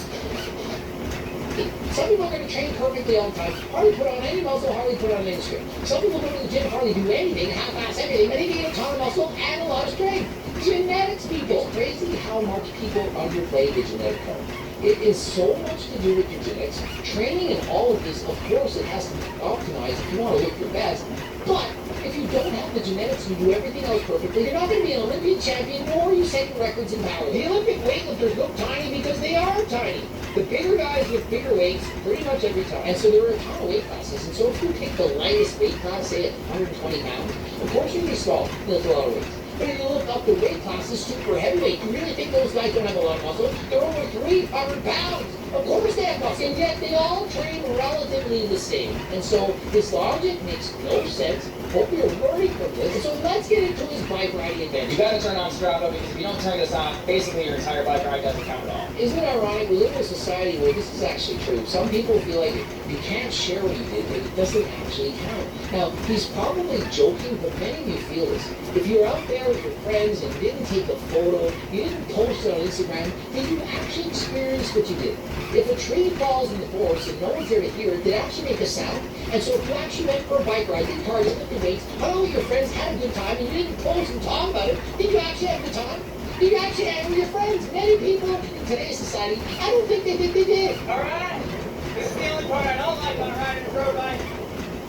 Some people are going to train perfectly all the time, hardly put on any muscle, hardly put on any strength. Some people go to the gym, hardly do anything, half-ass everything, but they get a ton of muscle and a lot of strength. Genetics, people. It's crazy how much people underplay the genetic part. It is so much to do with your genetics. Training and all of this, of course, it has to be optimized if you want to look your best. But if you don't have the genetics to do everything else perfectly, you're not going to be an Olympic champion, nor are you setting records in power. The Olympic weightlifters look tiny because they are tiny. The bigger guys lift bigger weights pretty much every time. And so there are a ton of weight classes. And so if you pick the lightest weight class, say at 120 pounds, of course you're going to be small. You lift a lot of weights. But if you look up the weight classes, super heavyweight, you really think those guys don't have a lot of muscle? They're over 300 pounds. Of course they have muscle, and yet they all train relatively the same. And so this logic makes no sense. Hope you're learning from this. And so let's get into his bike riding adventure. You gotta turn on Strava because if you don't turn this on, basically your entire bike ride doesn't count at all. Isn't it ironic? We live in a society where this is actually true. Some people feel like you can't share what you did, but it doesn't actually count. Now, he's probably joking, but many of you feel this. If you're out there with your friends and you didn't take a photo, you didn't post it on Instagram, then you actually experienced what you did. If a tree falls in the forest and no one's there to hear it, did it actually make a sound? And so if you actually went for a bike ride, did cars, lifted weights, hung out with your friends, had a good time, and you didn't post and talk about it, did you actually have a good time? Did you actually hang with your friends? Many people in today's society, I don't think they did. Alright! This is the only part I don't like on riding a road bike.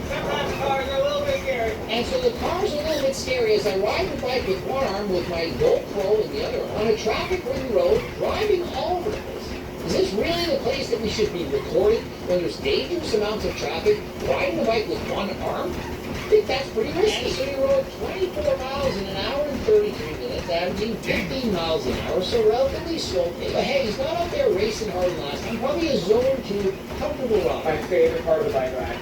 Sometimes the cars are a little bit scary. And so the cars are a little bit scary as I ride the bike with one arm with my GoPro in the other on a traffic-ridden road, driving all over the place. Is this really the place that we should be recording when there's dangerous amounts of traffic, riding the bike with one arm? I think that's pretty risky. So he rode 24 miles in an hour and 33 minutes, averaging 15 miles an hour, so relatively slow pace. But hey, he's not out there racing hard last time. Probably a zone 2 comfortable ride. My favorite part of the bike ride.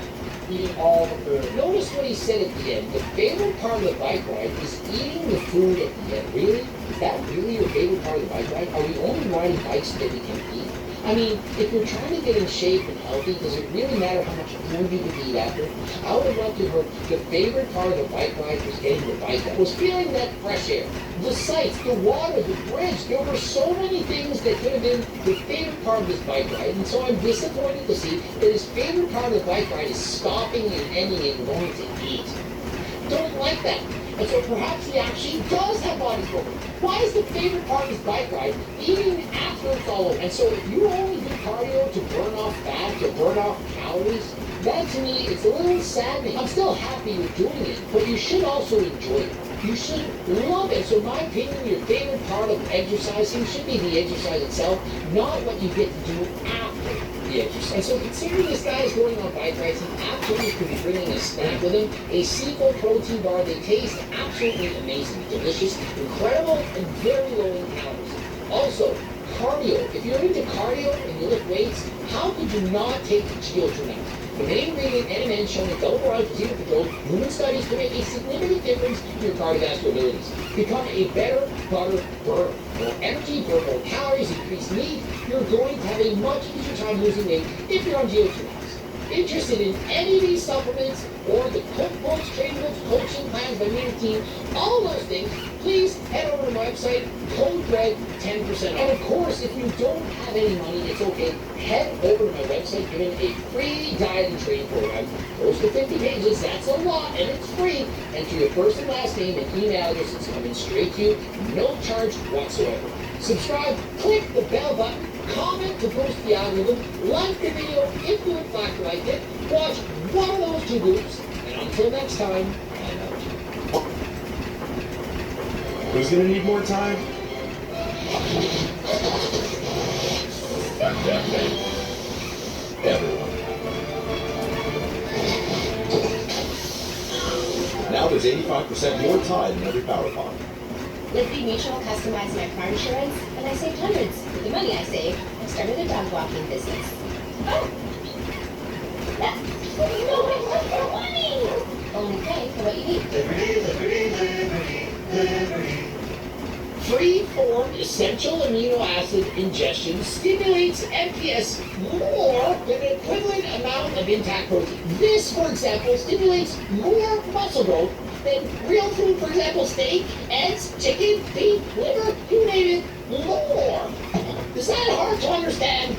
Eating all the food. Notice what he said at the end. The favorite part of the bike ride is eating the food at the end. Really? Is that really your favorite part of the bike ride? Are we only riding bikes that we can eat? I mean, if you're trying to get in shape and healthy, does it really matter how much food you can eat after? I would have loved to hear the favorite part of the bike ride was getting the bike out, was feeling that fresh air. The sights, the water, the bridge, there were so many things that could have been the favorite part of this bike ride, and so I'm disappointed to see that his favorite part of the bike ride is stopping and ending it and going to eat. Don't like that. And so perhaps he actually does have body sculpting. Why is the favorite part of his bike ride eating after it's all over? And so if you only do cardio to burn off fat, to burn off calories, that to me, it's a little saddening. I'm still happy you're doing it, but you should also enjoy it. You should love it. So in my opinion, your favorite part of exercising should be the exercise itself, not what you get to do after the exercise. And so considering this guy is going on bike rides, he absolutely could be bringing a snack with him, a Sequel protein bar. They taste absolutely amazing, delicious, incredible, and very low in calories. Also, cardio. If you're into cardio and you lift weights, how could you not take Geotronix? The main ingredient NMN shown in double blind placebo-controlled human studies to make a significant difference in your cardiovascular abilities. Become a better butter burner. More energy, burn more calories, increase need. You're going to have a much easier time losing weight if you're on Geotronix. Interested in any of these supplements or the cookbooks, training books, coaching plans by me and the team, all those things, please head over to my website, code Greg, 10% off. And of course, if you don't have any money, it's okay. Head over to my website, given a free diet and training program. Close to 50 pages, that's a lot, and it's free. Enter your first and last name and email address, it's coming straight to you, no charge whatsoever. Subscribe, click the bell button, comment to boost the algorithm, like the video if you in fact liked it, watch one of those two groups, and until next time, I'm out. Who's gonna need more time? Everyone. Now there's 85% more time in every power pond. Liberty Mutual customized my car insurance, and I saved hundreds. With the money I saved, I started a dog walking business. Oh! That's no money! Only pay for what you need. Liberty, liberty, liberty, liberty. Free-form essential amino acid ingestion stimulates MPS more than an equivalent amount of intact protein. This, for example, stimulates more muscle growth than real food, for example, steak, eggs, chicken, beef, liver, you name it, more. Is that hard to understand?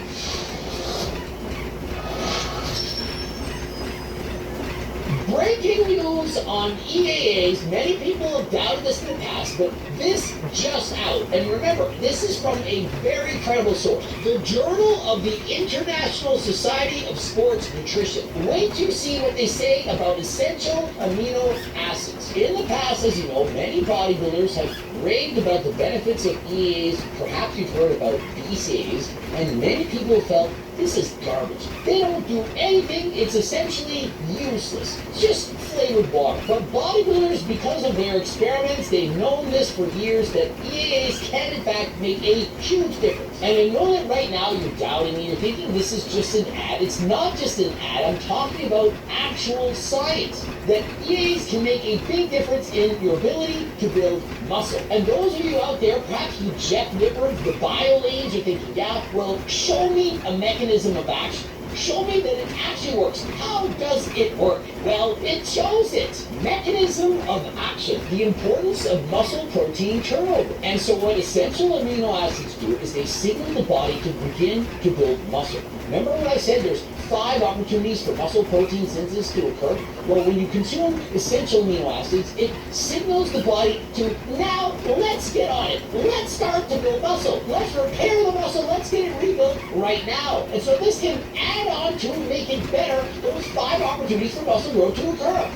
Breaking news on EAAs. Many people have doubted this in the past, but this just out. And remember, this is from a very credible source. The Journal of the International Society of Sports Nutrition. Wait to see what they say about essential amino acids. In the past, as you know, many bodybuilders have raved about the benefits of EAAs. Perhaps you've heard about BCAAs, and many people felt this is garbage. They don't do anything. It's essentially useless. It's just flavored water. But bodybuilders, because of their experiments, they've known this for years, that EAAs can in fact make a huge difference. And I know that right now you're doubting me. You're thinking this is just an ad. It's not just an ad. I'm talking about actual science. That EAAs can make a big difference in your ability to build muscle. And those of you out there, perhaps you Jeff Nippard, the bio lanes, you're thinking, yeah, well, show me a mechanism of action. Show me that it actually works. How does it work? Well, it shows it. Mechanism of action. The importance of muscle protein turnover. And so what essential amino acids do is they signal the body to begin to build muscle. Remember what I said? There's 5 opportunities for muscle protein synthesis to occur. Well, when you consume essential amino acids, it signals the body to, now, let's get on it. Let's start to build muscle. Let's repair the muscle. Let's get it rebuilt right now. And so this can add on to make it better those 5 opportunities for muscle growth to occur.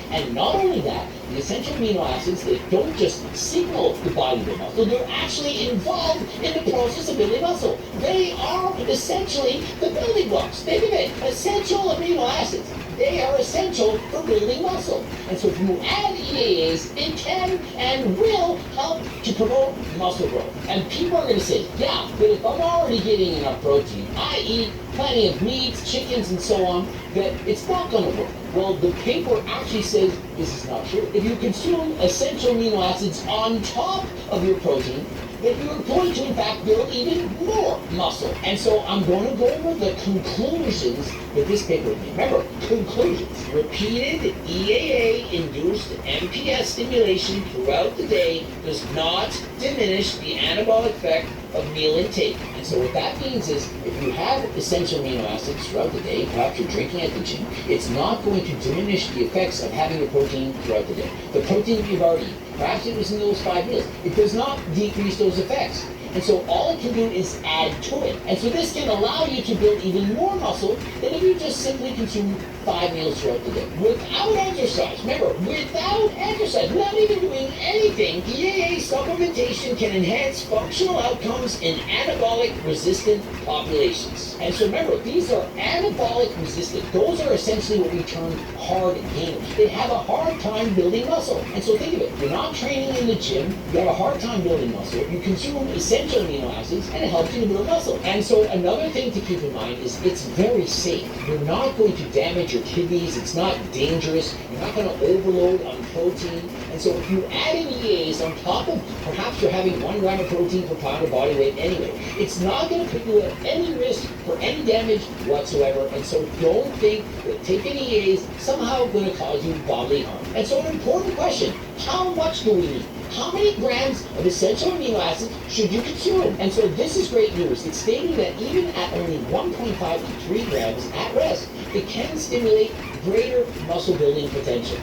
And not only that, the essential amino acids, they don't just signal the body to build muscle, they're actually involved in the process of building muscle. They are essentially the building blocks. Think of it, essential amino acids. They are essential for building muscle. And so if you add EAAs, it can and will help to promote muscle growth. And people are going to say, yeah, but if I'm already getting enough protein, I eat plenty of meats, chickens, and so on, that it's not going to work. Well, the paper actually says this is not true. If you consume essential amino acids on top of your protein, that you're going to, in fact, build even more muscle. And so I'm going to go over the conclusions that this paper made. Remember, conclusions. Repeated EAA-induced MPS stimulation throughout the day does not diminish the anabolic effect of meal intake. And so what that means is, if you have essential amino acids throughout the day, perhaps you're drinking at the gym, it's not going to diminish the effects of having a protein throughout the day. The protein that you've already eaten, perhaps it was in those 5 meals, it does not decrease those effects. And so all it can do is add to it. And so this can allow you to build even more muscle than if you just simply consume 5 meals throughout the day. Without exercise, remember, without exercise, without even doing anything, EAA supplementation can enhance functional outcomes in anabolic-resistant populations. And so remember, these are anabolic-resistant. Those are essentially what we term hard gainers. They have a hard time building muscle. And so think of it, you're not training in the gym, you have a hard time building muscle, you consume essential amino acids, and it helps you to build muscle. And so another thing to keep in mind is it's very safe. You're not going to damage your kidneys, it's not dangerous, you're not going to overload on protein. And so if you add in EAs on top of perhaps you're having 1 gram of protein per pound of body weight anyway, it's not going to put you at any risk for any damage whatsoever. And so don't think that taking EAs somehow going to cause you bodily harm. And so an important question, how much do we need? How many grams of essential amino acids should you consume? And so this is great news. It's stating that even at only 1.5 to 3 grams at rest, it can stimulate greater muscle building potential.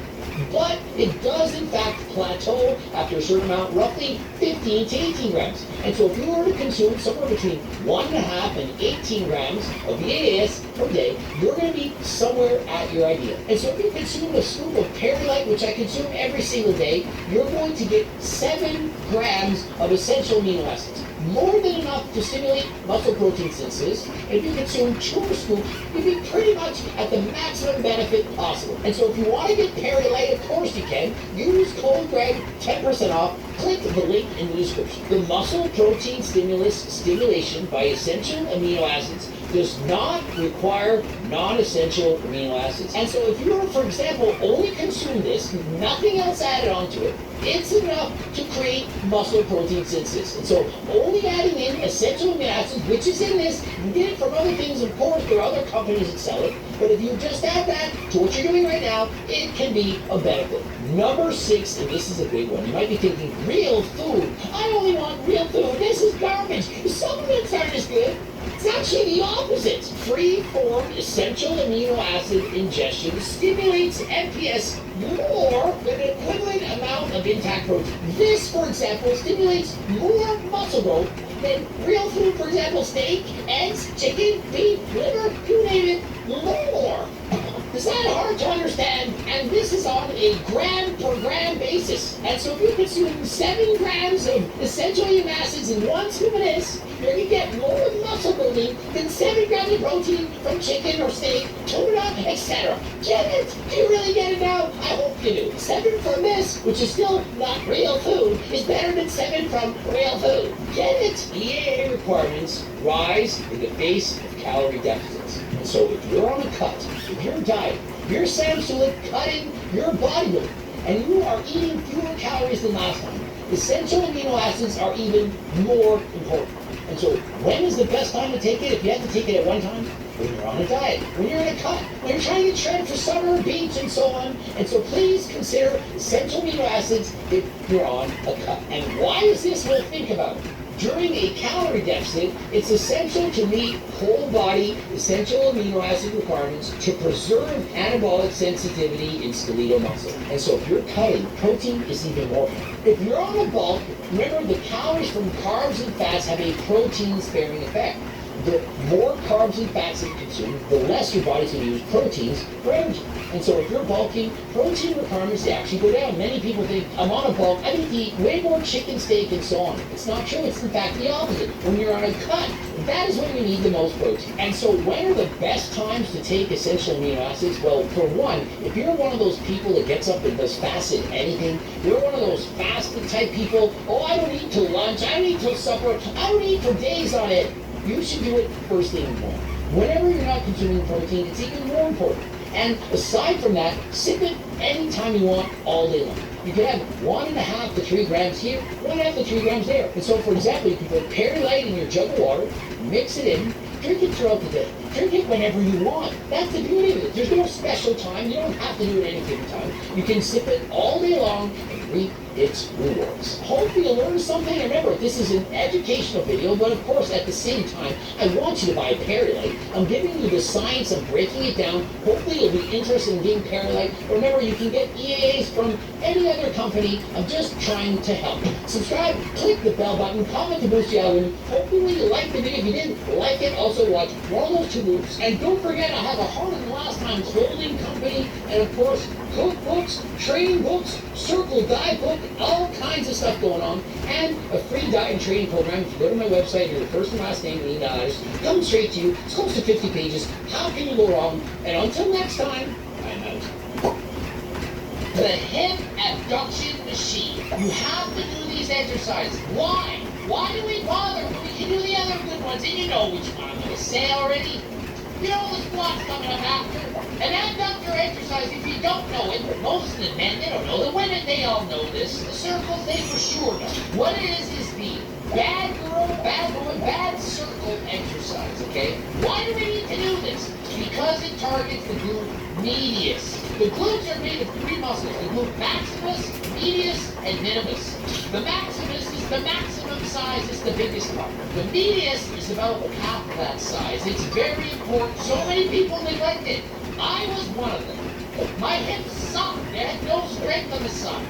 But it does in fact plateau after a certain amount, roughly 15 to 18 grams. And so if you were to consume somewhere between 1.5 and 18 grams of EAS per day, you're going to be somewhere at your ideal. And so if you consume a scoop of Perrylite, which I consume every single day, you're going to get 7 grams of essential amino acids. More than enough to stimulate muscle protein synthesis. And if you consume 2 scoops, you'd be pretty much at the maximum benefit possible. And so if you want to get Perrylite, of course you can. Use code Greg, 10% off. Click the link in the description. The muscle protein stimulation by essential amino acids does not require non-essential amino acids. And so if you were, for example, only consume this, nothing else added onto it, it's enough to create muscle protein synthesis. And so only adding in essential amino acids, which is in this, you can get it from other things, of course, there are other companies that sell it, but if you just add that to what you're doing right now, it can be a benefit. Number 6, and this is a big one, you might be thinking, real food. I only want real food. This is garbage. Supplements aren't as good. It's actually the opposite. Free-form essential amino acid ingestion stimulates MPS more than an equivalent amount of intact protein. This, for example, stimulates more muscle growth than real food, for example, steak, eggs, chicken, beef, liver, you name it, more. Is that hard to understand? And this is on a gram per gram basis. And so if you consume 7 grams of essential amino acids in 1 scoop of this, you're going to get more muscle building than 7 grams of protein from chicken or steak, tuna, etc. Get it? Do you really get it now? I hope you do. 7 from this, which is still not real food, is better than 7 from real food. Get it? EAA requirements rise in the face of calorie deficits. And so if you're on a cut, if you're diet, you're essentially cutting your body weight, and you are eating fewer calories than last time, essential amino acids are even more important. And so when is the best time to take it? If you have to take it at one time, when you're on a diet, when you're in a cut, when you're trying to get shredded for summer, beach, and so on. And so please consider essential amino acids if you're on a cut. And why is this? Well, think about it. During a calorie deficit, it's essential to meet whole body essential amino acid requirements to preserve anabolic sensitivity in skeletal muscle. And so if you're cutting, protein is even more important. If you're on a bulk, remember the calories from carbs and fats have a protein-sparing effect. The more carbs and fats that you consume, the less your body's going to use proteins for energy. And so if you're bulking, protein requirements actually go down. Many people think, I'm on a bulk, I need to eat way more chicken, steak, and so on. It's not true. It's in fact the opposite. When you're on a cut, that is when you need the most protein. And so when are the best times to take essential amino acids? Well, for one, if you're one of those people that gets up and does fasted anything, you're one of those fasted type people, oh, I don't eat till lunch, I don't eat till supper, I don't eat for days on it. You should do it first thing in the morning. Whenever you're not consuming protein, it's even more important. And aside from that, sip it anytime you want, all day long. You can have 1.5 to 3 grams here, 1.5 to 3 grams there. And so, for example, you can put Perrylite in your jug of water, mix it in, drink it throughout the day. Drink it whenever you want. That's the beauty of it. There's no special time. You don't have to do it any given time. You can sip it all day long and reap its rewards. Hopefully you learned something. Remember, this is an educational video, but of course, at the same time, I want you to buy Perrylite. I'm giving you the science of breaking it down. Hopefully you'll be interested in getting Perrylite. Remember, you can get EAAs from any other company. I'm just trying to help. Subscribe, click the bell button, comment to boost the algorithm. Hopefully you liked the video. If you didn't like it, also watch one of those 2 loops. And don't forget, I have a Harder Than Last Time clothing company, and of course, cookbooks, training books, circle guidebook, all kinds of stuff going on, and a free diet and training program. If you go to my website, your first and last name and email address, comes straight to you. It's close to 50 pages. How can you go wrong? And until next time, I'm out. The hip abduction machine. You have to do these exercises. Why? Why do we bother when we can do the other good ones? And you know which one I'm going to say already. You know the squat's coming up after. An abductor exercise, if you don't know it, most of the men, they don't know. The women, they all know this. The circles, they for sure know. What it is the bad girl, bad woman, bad circle exercise, okay? Why do we need to do this? Because it targets the glute medius. The glutes are made of three muscles, the glute maximus, medius, and minimus. The maximus is the maximum size, it's the biggest part. The medius is about half that size. It's very important. So many people neglect it. I was one of them. My hips sucked. They had no strength on the side.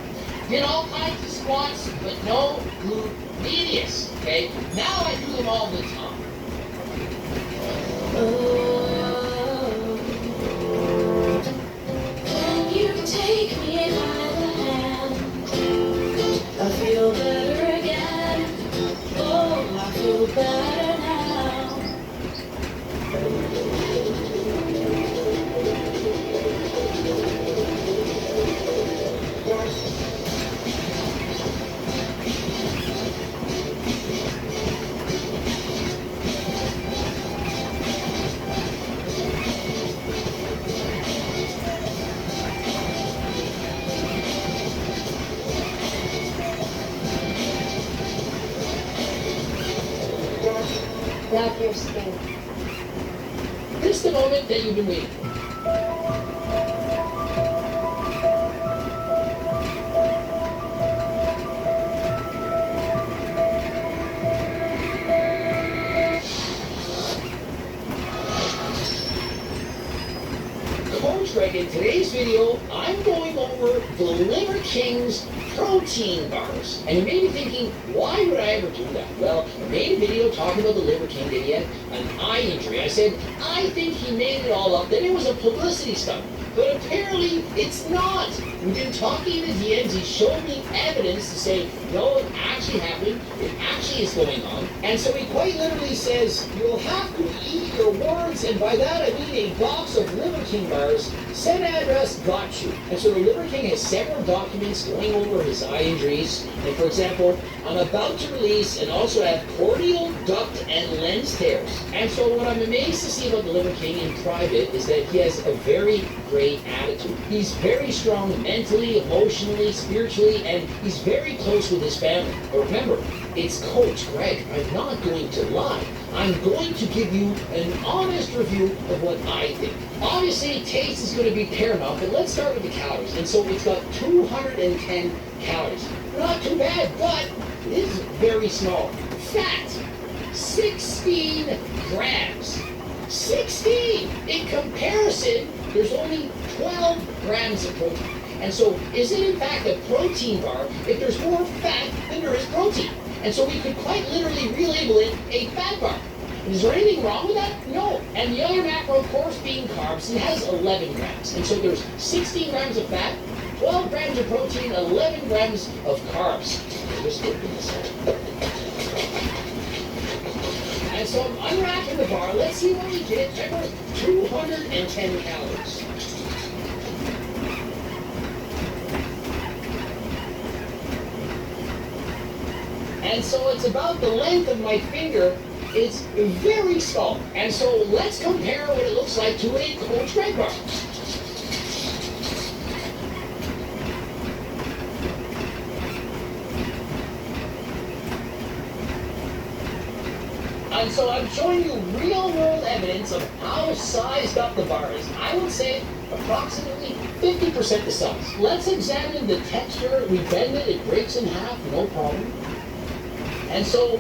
Did all kinds of squats, but no glute medius, okay? Now I do them all the time. Can you take me by the hand? I feel better again. Oh, I feel better now. Now for your skin. This is the moment that you've been waiting for. Coach Greg, in today's video, I'm going over the Liver King's protein bars. And you may be thinking, why would I ever do that? Well, I made a video talking about the Liver King that he had an eye injury. I said, I think he made it all up, that it was a publicity stunt. But apparently, it's not. We've been talking to DMs. He showed me evidence to say, no, it actually happened. It actually is going on. And so he quite literally says, you'll have to eat your words. And by that, I mean a box of Liver King bars. Send address, got you. And so the Liver King has several documents going over his eye injuries. And for example, I'm about to release and also have corneal duct and lens tears. And so what I'm amazed to see about the Liver King in private is that he has a very great attitude. He's very strong mentally, emotionally, spiritually, and he's very close with his family. But remember, it's Coach Greg. I'm not going to lie. I'm going to give you an honest review of what I think. Obviously, taste is going to be paramount, but let's start with the calories. And so it's got 210 calories. Not too bad, but it is very small. Fat, 16 grams. 16! In comparison, there's only 12 grams of protein. And so, is it in fact a protein bar if there's more fat than there is protein? And so we could quite literally relabel it a fat bar. Is there anything wrong with that? No. And the other macro, of course, being carbs, it has 11 grams. And so there's 16 grams of fat, 12 grams of protein, 11 grams of carbs. Just open this up. And so I'm unwrapping the bar. Let's see what we get. Remember, 210 calories. And so it's about the length of my finger. It's very small. And so let's compare what it looks like to a Coach Greg bar. And so I'm showing you real-world evidence of how sized up the bar is. I would say approximately 50% the size. Let's examine the texture. We bend it, it breaks in half, no problem. And so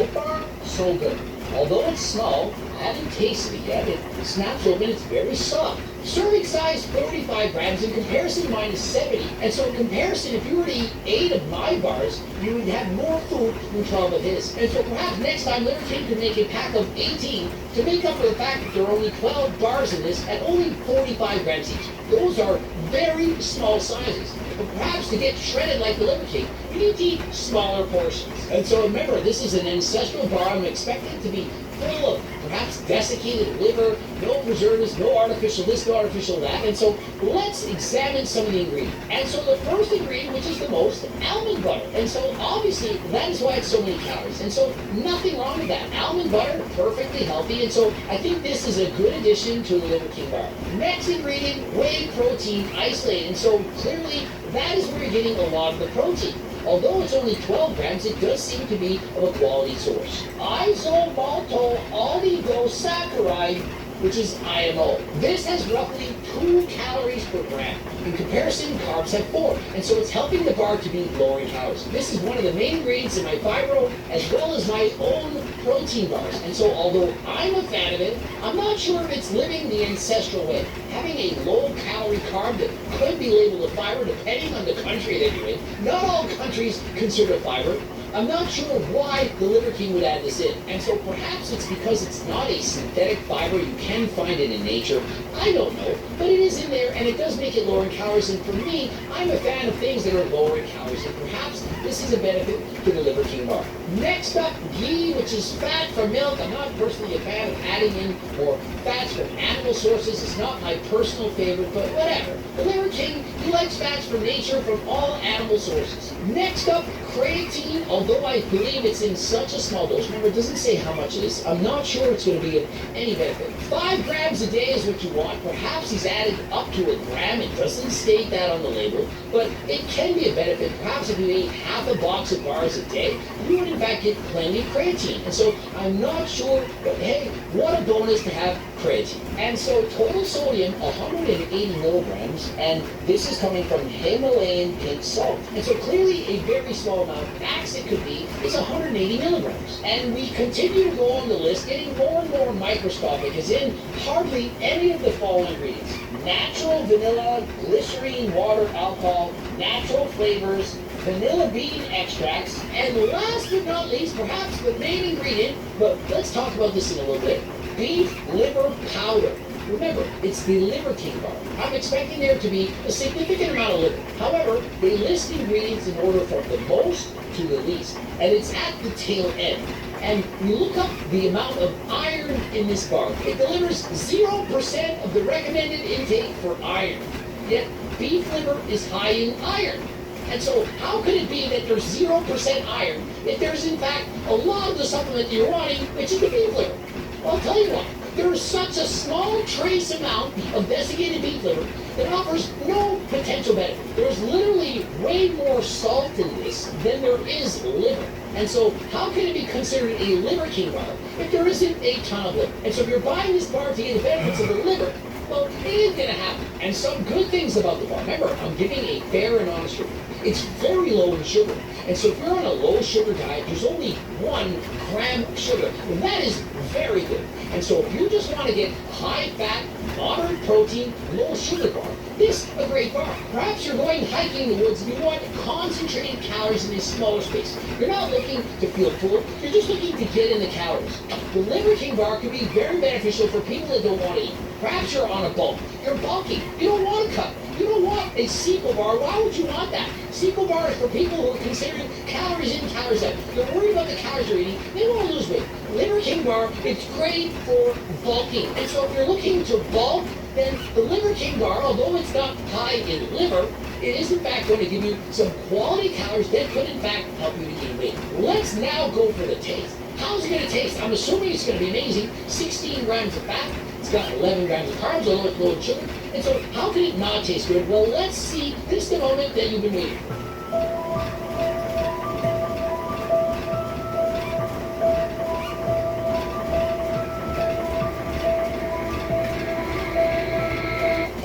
far, so good. Although it's small, I haven't tasted it yet. It snaps open, it's very soft. Serving size 45 grams, in comparison mine is 70. And so in comparison, if you were to eat 8 of my bars, you would have more food than 12 of his. And so perhaps next time Liver King could make a pack of 18 to make up for the fact that there are only 12 bars in this at only 45 grams each. Those are very small sizes. But perhaps to get shredded like the Liver King, you need to eat smaller portions. And so remember, this is an ancestral bar. I'm expecting it to be full of perhaps desiccated liver, no preservatives, no artificial this, no artificial that. And so let's examine some of the ingredients. And so the first ingredient, which is the most, almond butter. And so obviously that is why it's so many calories. And so nothing wrong with that. Almond butter, perfectly healthy. And so I think this is a good addition to the Liver King bar. Next ingredient, whey protein isolate. And so clearly that is where you're getting a lot of the protein. Although it's only 12 grams, it does seem to be of a quality source. Isomaltol oligosaccharide, which is IMO. This has roughly 2 calories per gram. In comparison, carbs have 4, and so it's helping the bar to be lower in calories. This is one of the main ingredients in my Fibro, as well as my own protein bars. And so although I'm a fan of it, I'm not sure if it's living the ancestral way. Having a low-calorie carb that could be labeled a fiber, depending on the country that you're in. Not all countries consider fiber. I'm not sure why the Liver King would add this in. And so perhaps it's because it's not a synthetic fiber. You can find it in nature. I don't know. But it is in there, and it does make it lower in calories. And for me, I'm a fan of things that are lower in calories. And perhaps this is a benefit to the Liver King bar. Next up, ghee, which is fat from milk. I'm not personally a fan of adding in more fats from animal sources. It's not my personal favorite, but whatever. The Liver King, he likes fats from nature, from all animal sources. Next up, creatine, although I believe it's in such a small dose. Remember, it doesn't say how much it is. I'm not sure it's going to be of any benefit. 5 grams a day is what you want. Perhaps he's added up to a gram. It doesn't state that on the label, but it can be a benefit. Perhaps if you ate half a box of bars a day, you would in fact get plenty of creatine. And so I'm not sure, but hey, what a bonus to have creatine. And so total sodium, 180 milligrams, and this is coming from Himalayan pink salt. And so clearly a very small amount, max it could be, is 180 milligrams. And we continue to go on the list, getting more and more microscopic, as in hardly any of the following ingredients. Natural vanilla, glycerine, water, alcohol, natural flavors, vanilla bean extracts, and last but not least, perhaps the main ingredient, but let's talk about this in a little bit, beef liver powder. Remember, it's the Liver King bar. I'm expecting there to be a significant amount of liver. However, they list ingredients in order from the most to the least, and it's at the tail end. And you look up the amount of iron in this bar. It delivers 0% of the recommended intake for iron. Yet, beef liver is high in iron. And so, how could it be that there's 0% iron if there's in fact a lot of the supplement you're wanting, which is the beef liver? Well, I'll tell you what. There is such a small trace amount of desiccated beef liver that offers no potential benefit. There's literally way more salt in this than there is liver. And so how can it be considered a Liver King bar if there isn't a ton of liver? And so if you're buying this bar to get the benefits of the liver, well, it ain't gonna happen. And some good things about the bar. Remember, I'm giving a fair and honest review. It's very low in sugar. And so if you're on a low sugar diet, there's only 1 gram of sugar. And that is very good. And so if you just want to get high fat, moderate protein, low sugar bar, this is a great bar. Perhaps you're going hiking in the woods and you want concentrated calories in a smaller space. You're not looking to feel full, you're just looking to get in the calories. The Liver King bar can be very beneficial for people that don't want to eat. Perhaps you're on a bulk. You're bulking. You don't want to cut. You don't want a Sequel bar. Why would you want that? Sequel bar is for people who are considering calories in, calories out. They're worried about the calories they're eating. They want to lose weight. Liver King bar, it's great for bulking. And so if you're looking to bulk, then the Liver King bar, although it's not high in liver, it is in fact going to give you some quality calories that could in fact help you to gain weight. Let's now go for the taste. How's it going to taste? I'm assuming it's going to be amazing. 16 grams of fat. It's got 11 grams of carbs, low in sugar. And so how can it not taste good? Well, let's see. This is the moment that you've been waiting for.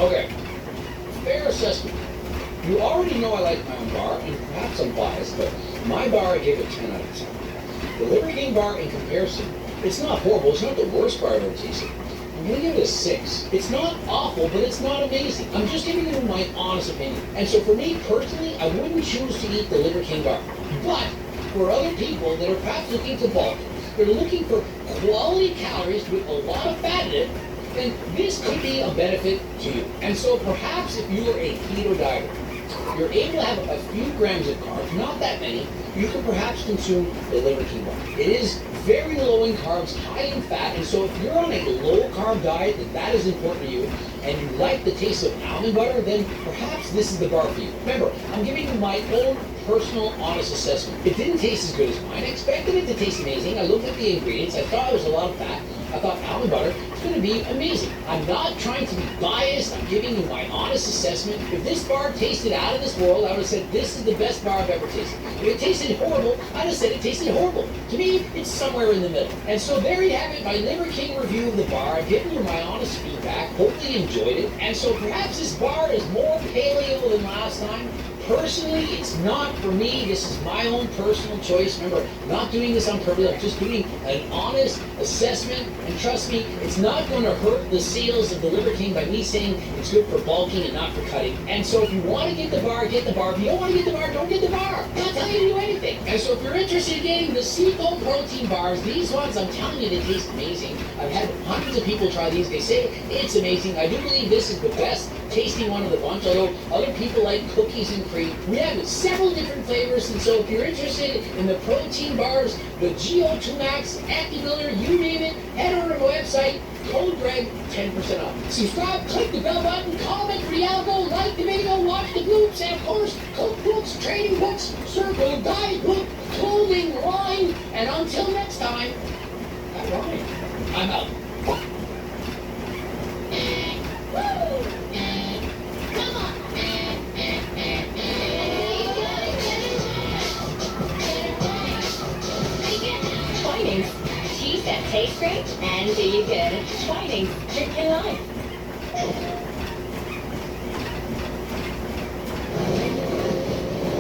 Okay, fair assessment. You already know I like my own bar, and perhaps I'm biased, but my bar I gave it 10 out of 10. The Liver King bar, in comparison, it's not horrible. It's not the worst bar I've ever tasted. I'm going to give it a 6. It's not awful, but it's not amazing. I'm just giving you my honest opinion. And so for me, personally, I wouldn't choose to eat the Liver King bar. But for other people that are perhaps looking to bulk, they're looking for quality calories with a lot of fat in it, then this could be a benefit to you. And so perhaps if you're a keto dieter, you're able to have a few grams of carbs, not that many, you could perhaps consume the Liver King bar. It is very low in carbs, high in fat, and so if you're on a low carb diet, then that is important to you, and you like the taste of almond butter, then perhaps this is the bar for you. Remember, I'm giving you my own personal, honest assessment. It didn't taste as good as mine. I expected it to taste amazing. I looked at the ingredients. I thought it was a lot of fat. I thought almond butter is going to be amazing. I'm not trying to be biased. I'm giving you my honest assessment. If this bar tasted out of this world, I would have said this is the best bar I've ever tasted. If it tasted horrible, I'd have said it tasted horrible. To me, it's somewhere in the middle. And so there you have it, my Liver King review of the bar. I've given you my honest feedback. Hopefully you enjoyed it. And so perhaps this bar is more paleo than last time. Personally, it's not for me. This is my own personal choice. Remember, I'm not doing this on purpose. I'm just doing an honest assessment. And trust me, it's not going to hurt the sales of the Liver King by me saying it's good for bulking and not for cutting. And so if you want to get the bar, get the bar. If you don't want to get the bar, don't get the bar. I'm not telling you to do anything. And so if you're interested in getting the Seafoam protein bars, these ones, I'm telling you, they taste amazing. I've had hundreds of people try these. They say it's amazing. I do believe this is the best tasting one of the bunch, although other people like cookies and cream. We have several different flavors, and so if you're interested in the protein bars, the GO2 Max, ActiMiller, you name it, head over to my website, code Greg, 10% off. Subscribe, click the bell button, comment for the algo, like the video, watch the bloops, and of course, cookbooks, training books, circle, diet book, clothing line, and until next time, that rhymed. I'm out. Twinings. Teas that taste great and do you good. Twinings. Drink your life.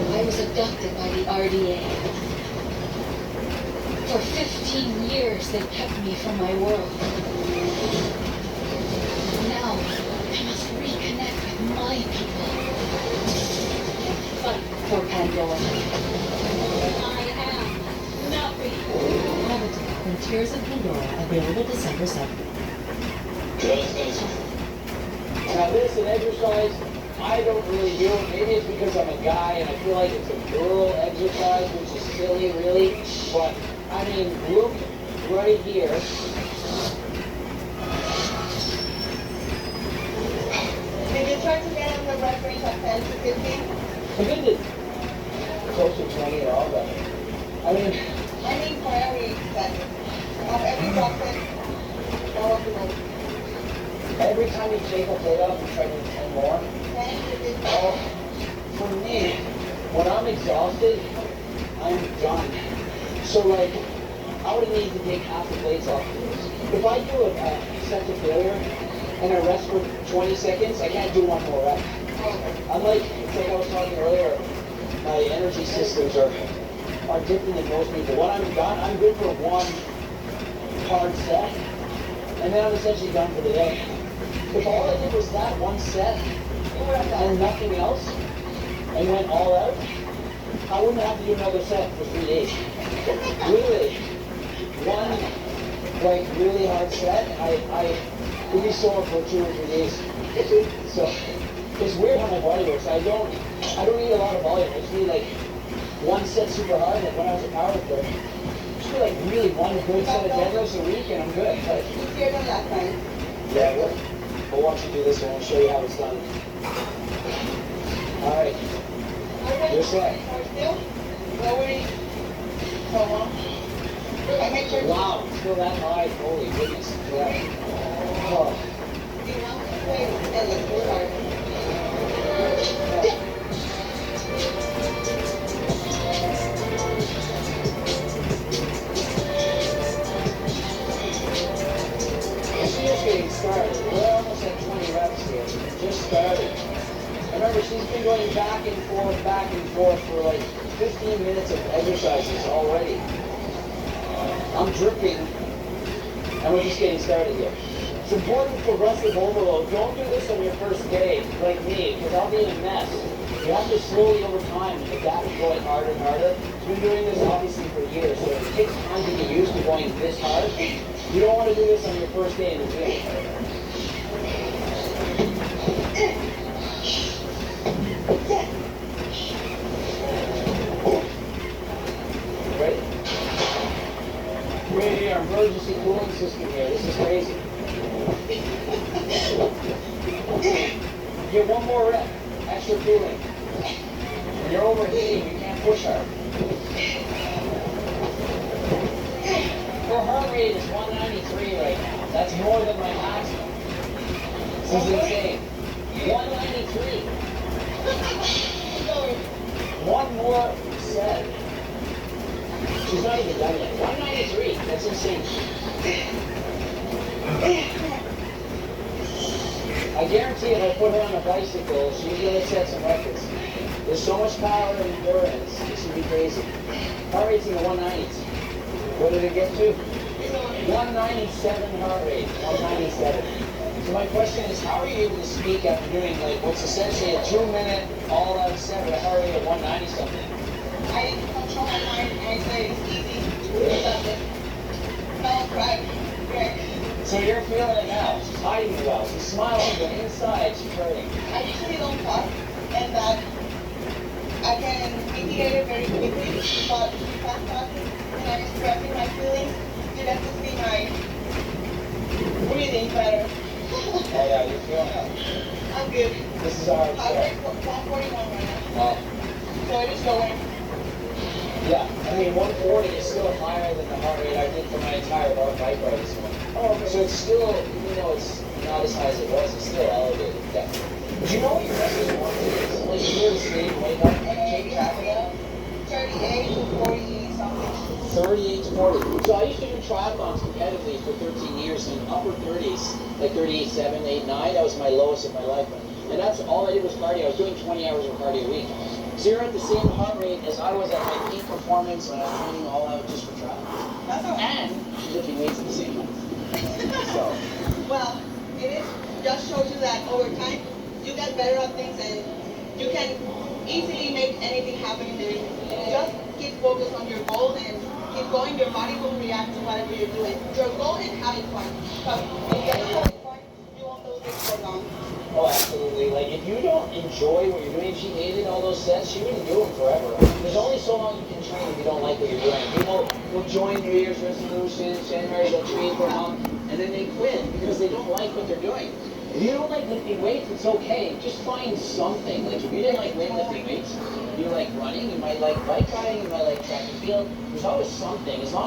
I was abducted by the RDA. For 15 years they kept me from my world. Now I must reconnect with my people. Fight for Pandora. I am not ready. Avatar, Frontiers of Pandora, available December 7th. Now this and exercise, I don't really do it. Maybe it's because I'm a guy and I feel like it's a girl exercise, which is silly really. But I mean, look right here. Did you try to get in the reference of 10 to 15? I think it's close to 20 at all, but I mean, I mean, for every session. Of every bucket, that was the most. every time you take a plate off, you try to do 10 more. 10 to 15. Oh, for me, when I'm exhausted, I'm done. So like, I would need to take half the plates off of this. If I do a set to failure and I rest for 20 seconds, I can't do one more rep. Unlike, it's like I was talking earlier, my energy systems are different than most people. When I'm done, I'm good for one hard set, and then I'm essentially done for the day. If all I did was that one set and nothing else, and went all out, I wouldn't have to do another set for 3 days. Really, one like really hard set, I would be sore for 2 or 3 days. So it's weird how my body works. I don't need a lot of volume. I just need like one set super hard, and when I was a powerlifter, just do like really one good set of deadlifts a week, and I'm good. Like, Easier than last time. yeah, we'll watch you do this one. I'll show you how it's done. All right, you're set. Are still? Lowering. So long. I make sure. Wow, it's still that high. Holy goodness. Yeah. Oh. You want to play and let's go hard. She's just getting started. We're almost at 20 reps here. Just started. Remember, she's been going back and forth for like 15 minutes of exercises already. I'm dripping, and we're just getting started here. It's important for progressive overload. Don't do this on your first day, like me, because I'll be in a mess. You have to slowly, over time, adapt to going harder and harder. We've been doing this obviously for years, so it takes time to get used to going this hard. You don't want to do this on your first day in the gym. Ready? We need our emergency cooling system here. This is crazy. Get one more rep. Extra cooling. When you're overheating, you can't push hard. Her heart rate is 193 right now. That's more than my maximum. This is insane. 193. One more set. She's not even done yet. 193. That's insane. I guarantee if I put her on a bicycle, she's going to set some records. There's so much power and endurance. This would be crazy. Heart rate's in the 190s. What did it get to? 197 heart rate. 197. So my question is, how are you able to speak after doing like what's essentially a 2-minute all-out set with a heart rate of 190 something? I need to control my mind and say it's easy. No, right. So you're feeling it now. She's hiding it well. She's smiling, but inside she's hurting. I usually don't talk, and that I can mitigate it very quickly, but if I'm talking and I'm expressing my feelings, you have to see my breathing better. Oh yeah, you're feeling it. I'm good. This is our Heart rate 141 right now. Wow. So it is going. Yeah, I mean 140 is still higher than the heart rate I did for my entire bike ride this morning. Oh, okay. So it's still, even though it's not as high as it was, it's still elevated, definitely. Do you know what your best response is? Like you go to sleep, wake up, take track of that? 38 to 40 something. 38 to 40. So I used to do triathlons competitively for 13 years in upper 30s, like 38.7, 8, 9. That was my lowest of my life. And that's all I did was cardio. I was doing 20 hours of cardio a week. So you're at the same heart rate as I was at my peak performance when I was training all out just for triathlon. That's all. And lifting weights at the same time. So. Well, it is just shows you that over time you get better at things and you can easily make anything happen in there. Just keep focused on your goal and keep going. Your body will react to whatever you're doing. Your goal is having fun. Because if you're not having fun, you won't do this for long. Oh, absolutely. Like, if you don't enjoy what you're doing, if she hated all those sets, she wouldn't do them forever. There's only so long you can train if you don't like what you're doing. People will join New Year's resolutions, January, they'll train for a month, and then they quit because they don't like what they're doing. If you don't like lifting weights, it's okay. Just find something. Like, if you didn't like lifting weights, you like running, you might like bike riding, you might like track and field. There's always something. As long